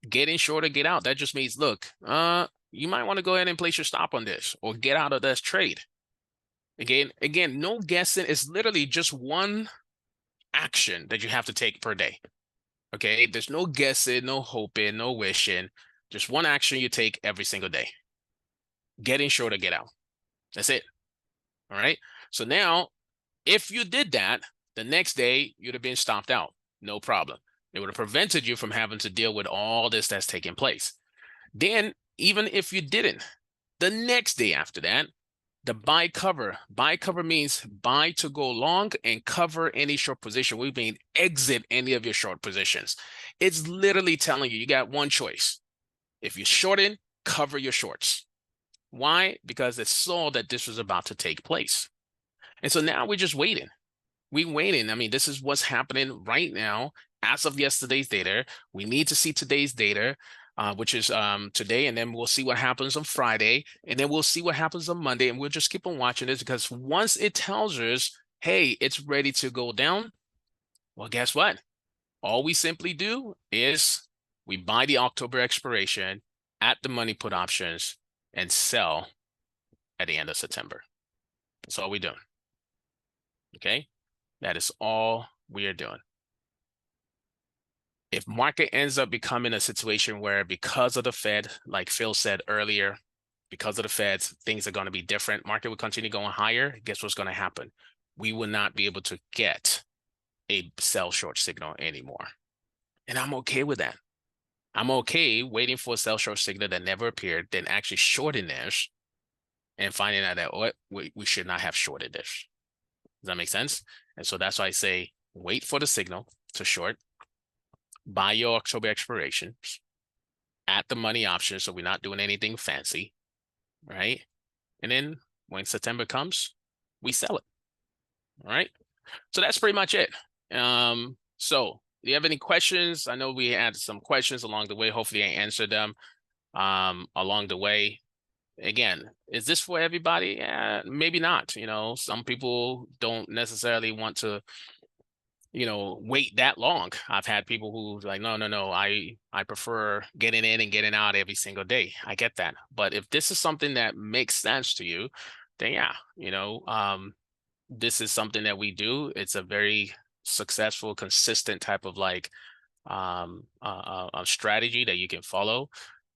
get insured or get out, that just means, look, you might want to go ahead and place your stop on this or get out of this trade. Again, no guessing. It's literally just one action that you have to take per day. Okay, there's no guessing, no hoping, no wishing. Just one action you take every single day. Get in short or get out. That's it. All right. So now, if you did that, the next day you'd have been stopped out. No problem. It would have prevented you from having to deal with all this that's taking place. Then, even if you didn't, the next day after that, the buy cover. Buy cover means buy to go long and cover any short position. We mean exit any of your short positions. It's literally telling you got one choice. If you're shorting, cover your shorts. Why? Because it saw that this was about to take place. And so now we're just waiting. We're waiting. I mean, this is what's happening right now as of yesterday's data. We need to see today's data, which is today, and then we'll see what happens on Friday, and then we'll see what happens on Monday, and we'll just keep on watching this because once it tells us, hey, it's ready to go down, well, guess what? All we simply do is we buy the October expiration at the money put options and sell at the end of September. That's all we're doing. Okay? That is all we are doing. If market ends up becoming a situation where because of the Fed, like Phil said earlier, because of the Feds, things are going to be different, market will continue going higher, guess what's going to happen? We will not be able to get a sell short signal anymore. And I'm okay with that. I'm okay waiting for a sell short signal that never appeared, then actually shorting this and finding out that we should not have shorted this. Does that make sense? And so that's why I say wait for the signal to short, buy your October expirations at the money option, so we're not doing anything fancy, right? And then when September comes, we sell it. All right. So that's pretty much it. So do you have any questions? I know we had some questions along the way. Hopefully I answered them along the way. Again, is this for everybody? Maybe not. You know, some people don't necessarily want to, you know, wait that long. I've had people who like, no, I prefer getting in and getting out every single day. I get that. But if this is something that makes sense to you, then yeah, you know, this is something that we do. It's a very successful, consistent type of like strategy that you can follow.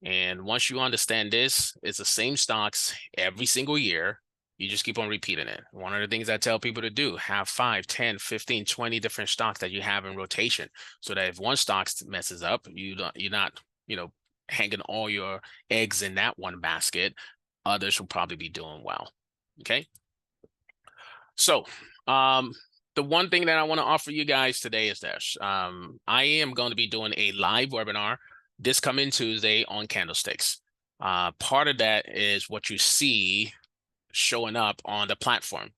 And once you understand this, it's the same stocks every single year. You just keep on repeating it. One of the things I tell people to do, have 5, 10, 15, 20 different stocks that you have in rotation, so that if one stock messes up, you're not, you know, hanging all your eggs in that one basket. Others will probably be doing well. Okay. So, the one thing that I want to offer you guys today is this. I am going to be doing a live webinar this coming Tuesday on candlesticks. Part of that is what you see showing up on the platform.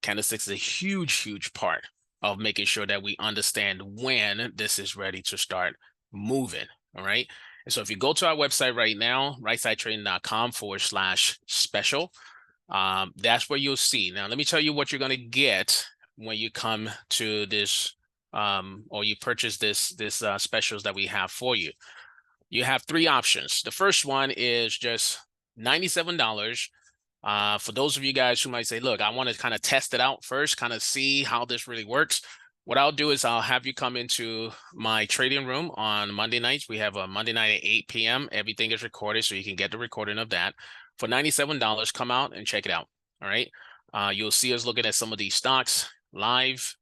Candlesticks is a huge part of making sure that we understand when this is ready to start moving. All right. And so if you go to our website right now, rightside.trading.com/special, that's where you'll see. Now, let me tell you what you're going to get when you come to this or you purchase this specials that we have for you. You have 3 options. The first one is just $97. For those of you guys who might say, look, I want to kind of test it out first, kind of see how this really works. What I'll do is I'll have you come into my trading room on Monday nights. We have a Monday night at 8 p.m. Everything is recorded, so you can get the recording of that. For $97, come out and check it out. All right. You'll see us looking at some of these stocks live.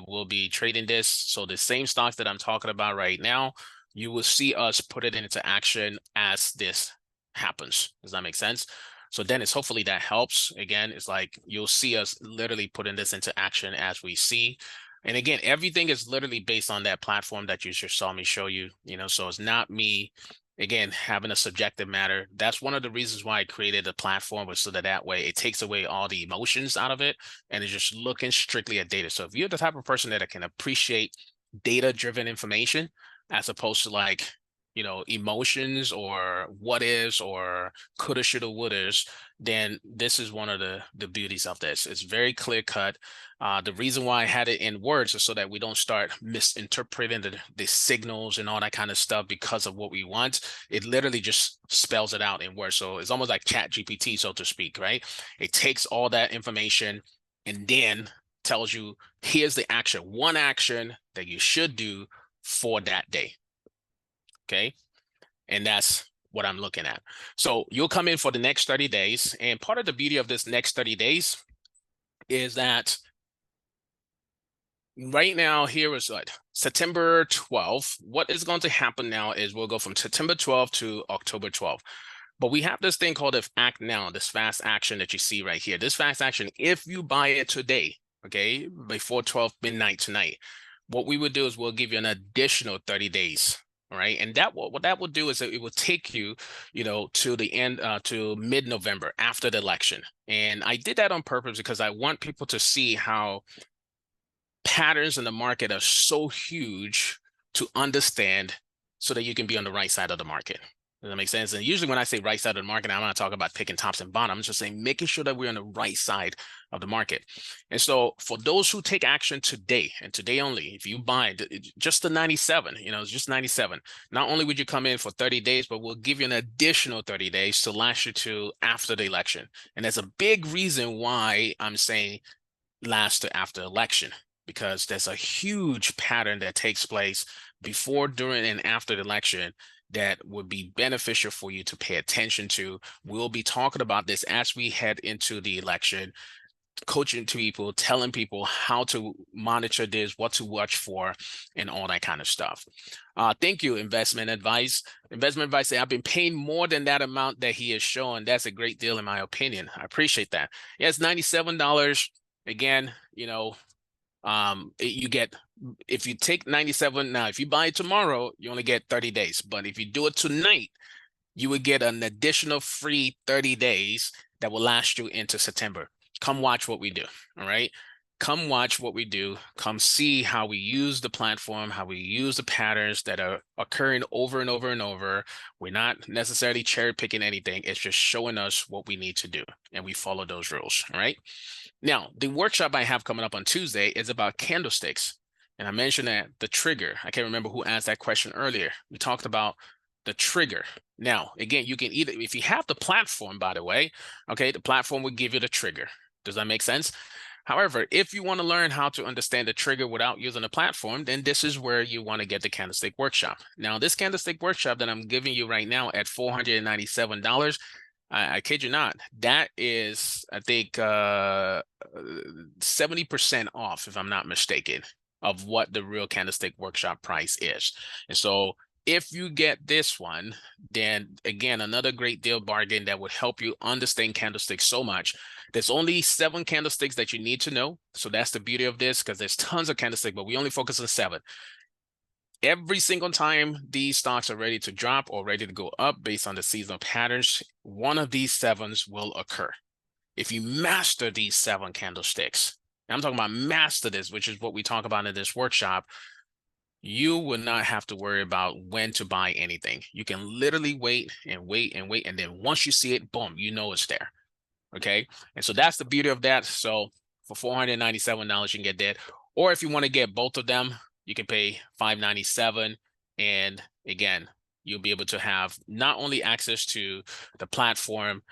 We'll be trading this. So the same stocks that I'm talking about right now, you will see us put it into action as this happens. Does that make sense? So then it's hopefully that helps. Again, it's like you'll see us literally putting this into action as we see. And again, everything is literally based on that platform that you just saw me show you, you know, so it's not me, again, having a subjective matter. That's one of the reasons why I created a platform, was so that way it takes away all the emotions out of it and it's just looking strictly at data. So if you're the type of person that can appreciate data-driven information, as opposed to like emotions or what ifs or coulda, shoulda, wouldas, then this is one of the beauties of this. It's very clear cut. The reason why I had it in words is so that we don't start misinterpreting the signals and all that kind of stuff because of what we want. It literally just spells it out in words. So it's almost like Chat GPT, so to speak, right? It takes all that information and then tells you, here's the action, one action that you should do for that day. Okay. And that's what I'm looking at. So you'll come in for the next 30 days. And part of the beauty of this next 30 days is that right now, here is what, September 12th. What is going to happen now is we'll go from September 12th to October 12th. But we have this thing called act now, this fast action that you see right here. This fast action, if you buy it today, okay, before 12 midnight tonight, what we would do is we'll give you an additional 30 days. All right. And that what that will do is that it will take you, to the end, to mid-November after the election. And I did that on purpose because I want people to see how patterns in the market are so huge to understand so that you can be on the right side of the market. Does that make sense? And usually when I say right side of the market, I'm not talking about picking tops and bottoms. I'm just saying making sure that we're on the right side of the market. And so for those who take action today and today only, if you buy just the 97, it's just 97, not only would you come in for 30 days, but we'll give you an additional 30 days to last you to after the election. And that's a big reason why I'm saying last to after election, because there's a huge pattern that takes place before, during, and after the election that would be beneficial for you to pay attention to. We'll be talking about this as we head into the election, coaching to people, telling people how to monitor this, what to watch for, and all that kind of stuff. Thank you, investment advice. Investment advice say, I've been paying more than that amount that he is showing. That's a great deal in my opinion. I appreciate that. Yeah, it's $97. Again, you get, if you take 97 now, if you buy it tomorrow, you only get 30 days. But if you do it tonight, you would get an additional free 30 days that will last you into September. Come watch what we do. All right. Come watch what we do. Come see how we use the platform, how we use the patterns that are occurring over and over and over. We're not necessarily cherry picking anything. It's just showing us what we need to do, and we follow those rules. All right. Now, the workshop I have coming up on Tuesday is about candlesticks. And I mentioned that the trigger, I can't remember who asked that question earlier. We talked about the trigger. Now, again, you can either, if you have the platform, by the way, okay, the platform will give you the trigger. Does that make sense? However, if you want to learn how to understand the trigger without using the platform, then this is where you want to get the candlestick workshop. Now, this candlestick workshop that I'm giving you right now at $497, I kid you not, that is, I think, 70% off, if I'm not mistaken, of what the real candlestick workshop price is. And so if you get this one, then again, another great deal bargain that would help you understand candlesticks so much. There's only 7 candlesticks that you need to know. So that's the beauty of this, because there's tons of candlesticks, but we only focus on 7. Every single time these stocks are ready to drop or ready to go up based on the seasonal patterns, one of these 7s will occur. If you master these 7 candlesticks, I'm talking about master this, which is what we talk about in this workshop, you will not have to worry about when to buy anything. You can literally wait and wait and wait. And then once you see it, boom, you know it's there. Okay. And so that's the beauty of that. So for $497, you can get that. Or if you want to get both of them, you can pay $597. And again, you'll be able to have not only access to the platform,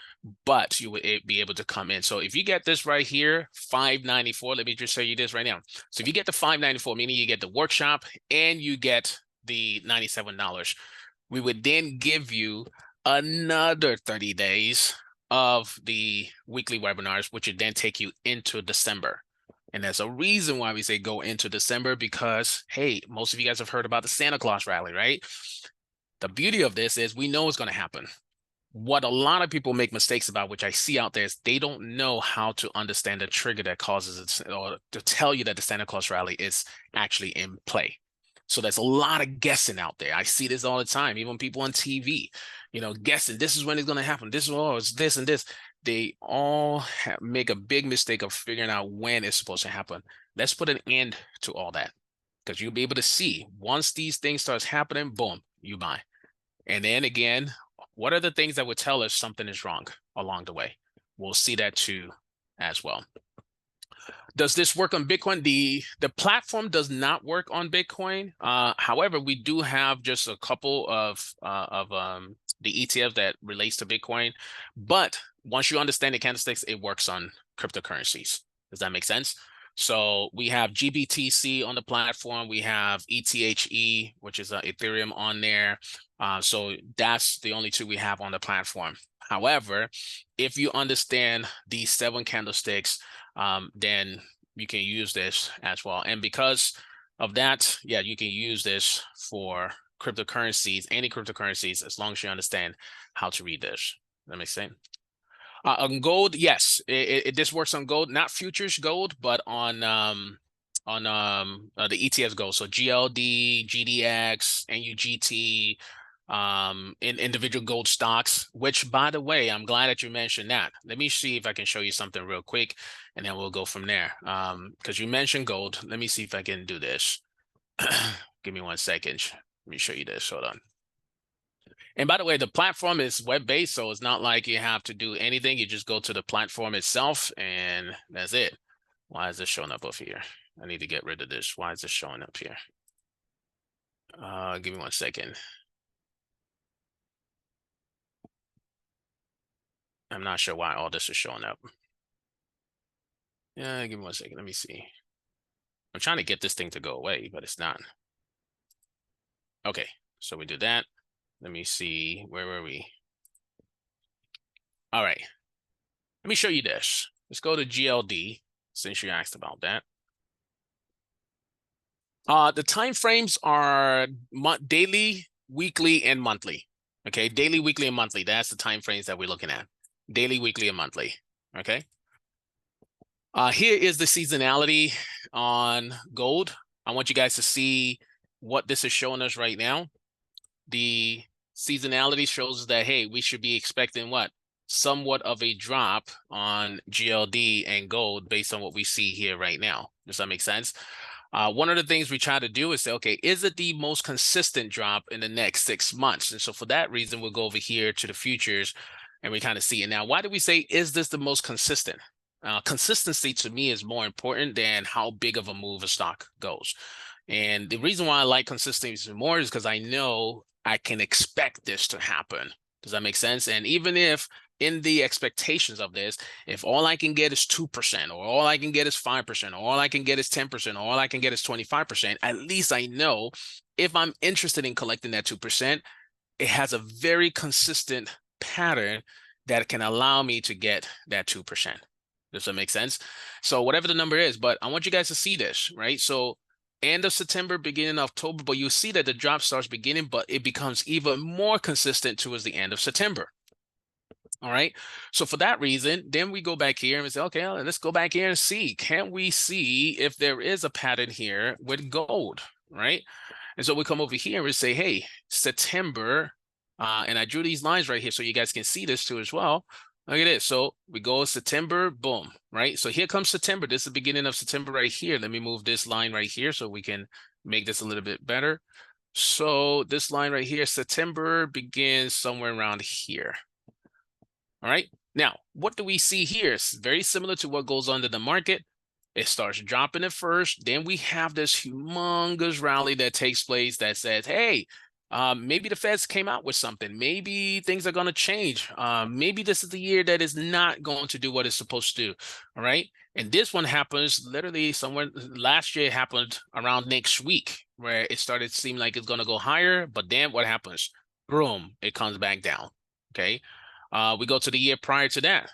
but you will be able to come in. So if you get this right here, $594, let me just show you this right now. So if you get the $594, meaning you get the workshop and you get the $97, we would then give you another 30 days of the weekly webinars, which would then take you into December. And there's a reason why we say go into December, because, hey, most of you guys have heard about the Santa Claus rally, right? The beauty of this is we know it's going to happen. What a lot of people make mistakes about, which I see out there, is they don't know how to understand the trigger that causes it, or to tell you that the Santa Claus rally is actually in play. So there's a lot of guessing out there. I see this all the time, even people on TV, guessing this is when it's going to happen. This is, oh, it's this and this. They all make a big mistake of figuring out when it's supposed to happen. Let's put an end to all that, because you'll be able to see once these things starts happening, boom, you buy. And then again, what are the things that would tell us something is wrong along the way? We'll see that too as well. Does this work on Bitcoin? The platform does not work on Bitcoin. However, we do have just a couple of the ETF that relates to Bitcoin. But once you understand the candlesticks, it works on cryptocurrencies. Does that make sense? So we have GBTC on the platform. We have ETHE, which is Ethereum on there. So that's the only two we have on the platform. However, if you understand these 7 candlesticks, then you can use this as well. And because of that, yeah, you can use this for cryptocurrencies, any cryptocurrencies, as long as you understand how to read this. That makes sense. On gold, yes, this works on gold, not futures gold, but on the ETFs gold. So GLD, GDX, NUGT, in individual gold stocks, which, by the way, I'm glad that you mentioned that. Let me see if I can show you something real quick, and then we'll go from there. Because you mentioned gold. Let me see if I can do this. Give me 1 second. Let me show you this. Hold on. And by the way, the platform is web-based, so it's not like you have to do anything. You just go to the platform itself, and that's it. Why is this showing up over here? I need to get rid of this. Why is this showing up here? Give me 1 second. I'm not sure why all this is showing up. Yeah, give me 1 second. Let me see. I'm trying to get this thing to go away, but it's not. Okay, so we do that. Let me see. Where were we? All right. Let me show you this. Let's go to GLD, since you asked about that. The time frames are daily, weekly, and monthly. Okay, daily, weekly, and monthly. That's the time frames that we're looking at. Daily, weekly, and monthly. Okay. Here is the seasonality on gold. I want you guys to see what this is showing us right now. The seasonality shows that, hey, we should be expecting what? Somewhat of a drop on GLD and gold based on what we see here right now. Does that make sense? One of the things we try to do is say, okay, is it the most consistent drop in the next 6 months? And so for that reason, we'll go over here to the futures and we kind of see it. Now, why do we say, is this the most consistent? Consistency to me is more important than how big of a move a stock goes. And the reason why I like consistency more is because I know I can expect this to happen. Does that make sense? And even if in the expectations of this, if all I can get is 2%, or all I can get is 5%, or all I can get is 10%, or all I can get is 25%, at least I know if I'm interested in collecting that 2%, it has a very consistent pattern that can allow me to get that 2%. Does that make sense? So whatever the number is, but I want you guys to see this, right? So end of September, beginning of October, but you see that the drop starts beginning, but it becomes even more consistent towards the end of September. All right. So for that reason, then we go back here and we say, okay, let's go back here and see, can we see if there is a pattern here with gold, right? And so we come over here and we say, hey, September, and I drew these lines right here so you guys can see this too as well. Look at this. So we go September, boom, right? So here comes September. This is the beginning of September right here. Let me move this line right here so we can make this a little bit better. So this line right here, September begins somewhere around here. All right. Now, what do we see here? It's very similar to what goes on in the market. It starts dropping at first. Then we have this humongous rally that takes place that says, hey, maybe the Feds came out with something. Maybe things are going to change. Maybe this is the year that is not going to do what it's supposed to do. All right. And this one happens literally somewhere last year. It happened around next week where it started to seem like it's going to go higher. But then what happens? Boom, it comes back down. Okay. We go to the year prior to that.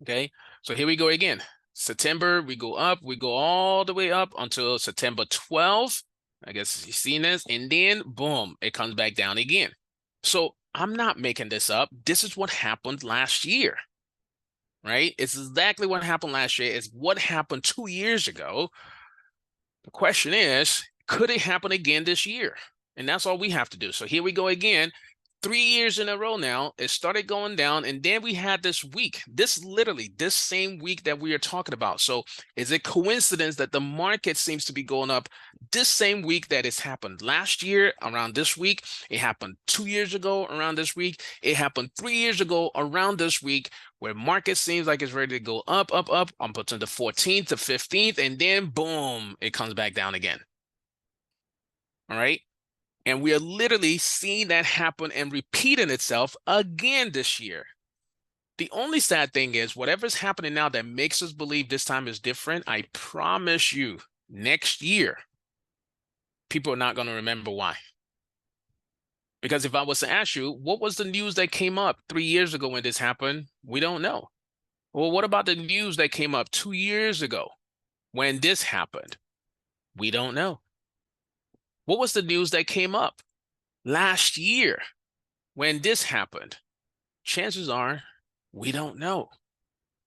Okay. So here we go again. September, we go up, we go all the way up until September 12th. I guess you've seen this. And then boom, it comes back down again. So I'm not making this up. This is what happened last year, right? It's exactly what happened last year. It's what happened 2 years ago. The question is, could it happen again this year? And that's all we have to do. So here we go again. 3 years in a row now, it started going down, and then we had this week, literally this same week that we are talking about. So is it coincidence that the market seems to be going up this same week that it's happened last year around this week? It happened 2 years ago around this week. It happened 3 years ago around this week, where market seems like it's ready to go up, up, up, on to the 14th, the 15th, and then boom, it comes back down again. All right. And we are literally seeing that happen and repeating itself again this year. The only sad thing is whatever's happening now that makes us believe this time is different, I promise you, next year, people are not going to remember why. Because if I was to ask you, what was the news that came up 3 years ago when this happened? We don't know. Well, what about the news that came up 2 years ago when this happened? We don't know. What was the news that came up last year when this happened? Chances are we don't know.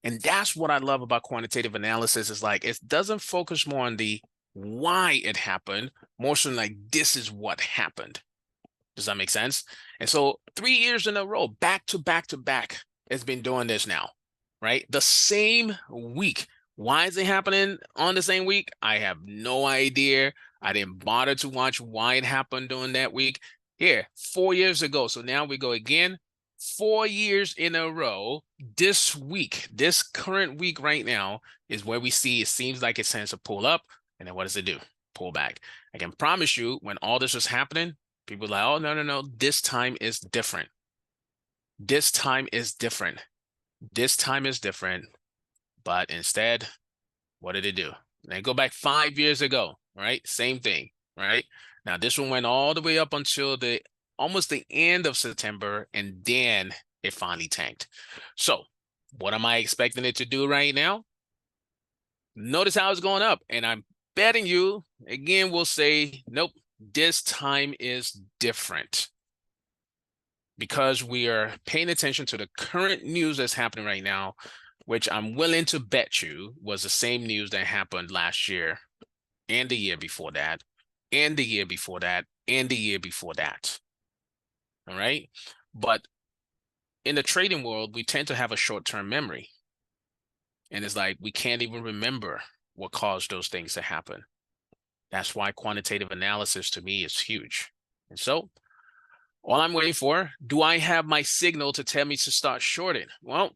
And that's what I love about quantitative analysis, is like it doesn't focus more on the why it happened, more so like this is what happened. Does that make sense? And so 3 years in a row, back to back to back, it's been doing this now, right? The same week. Why is it happening on the same week? I have no idea. I didn't bother to watch why it happened during that week. Here, 4 years ago. So now we go again, 4 years in a row. This week, this current week right now is where we see it seems like it tends to pull up. And then what does it do? Pull back. I can promise you when all this was happening, people are like, oh, no, no, no, this time is different. This time is different. This time is different. But instead, what did it do? They go back 5 years ago, right? Same thing, right? Now, this one went all the way up until almost the end of September, and then it finally tanked. So what am I expecting it to do right now? Notice how it's going up, and I'm betting you, again, we'll say, nope, this time is different, because we are paying attention to the current news that's happening right now, which I'm willing to bet you was the same news that happened last year and the year before that, and the year before that, and the year before that. All right. But in the trading world, we tend to have a short-term memory. And it's like we can't even remember what caused those things to happen. That's why quantitative analysis to me is huge. And so all I'm waiting for, do I have my signal to tell me to start shorting? Well,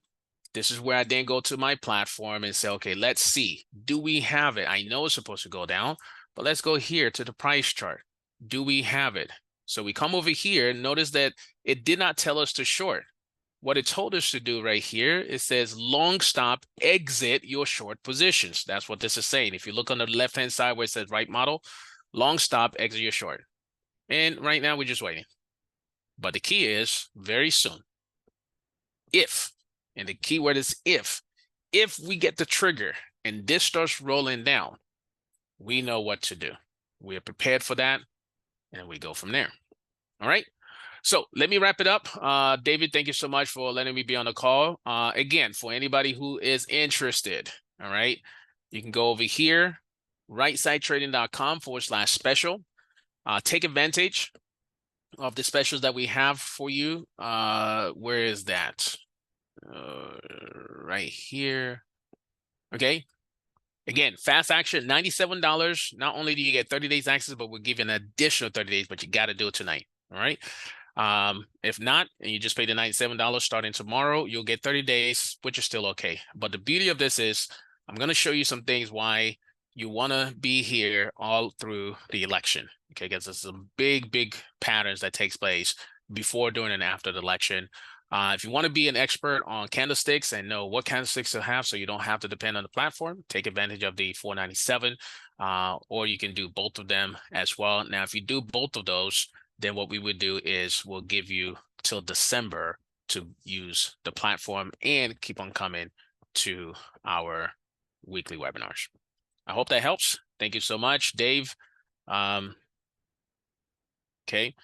this is where I then go to my platform and say, okay, let's see. Do we have it? I know it's supposed to go down, but let's go here to the price chart. Do we have it? So we come over here, notice that it did not tell us to short. What it told us to do right here, it says long stop, exit your short positions. That's what this is saying. If you look on the left-hand side where it says right model, long stop, exit your short. And right now we're just waiting. But the key is very soon, if, and the key word is if we get the trigger and this starts rolling down, we know what to do. We are prepared for that, and we go from there. All right. So let me wrap it up. David, thank you so much for letting me be on the call. Again, for anybody who is interested, all right, you can go over here, rightsideTrading.com/special. Take advantage of the specials that we have for you. Where is that? Right here. Okay. Again, fast action, $97. Not only do you get 30 days access, but we'll give you an additional 30 days, but you got to do it tonight. All right. If not, and you just pay the $97 starting tomorrow, you'll get 30 days, which is still okay. But the beauty of this is I'm going to show you some things why you want to be here all through the election. Okay, because there's some big patterns that takes place before, during, and after the election. If you want to be an expert on candlesticks and know what candlesticks to have so you don't have to depend on the platform, take advantage of the 497, or you can do both of them as well. Now, if you do both of those, then what we would do is we'll give you till December to use the platform and keep on coming to our weekly webinars. I hope that helps. Thank you so much, Dave. Okay.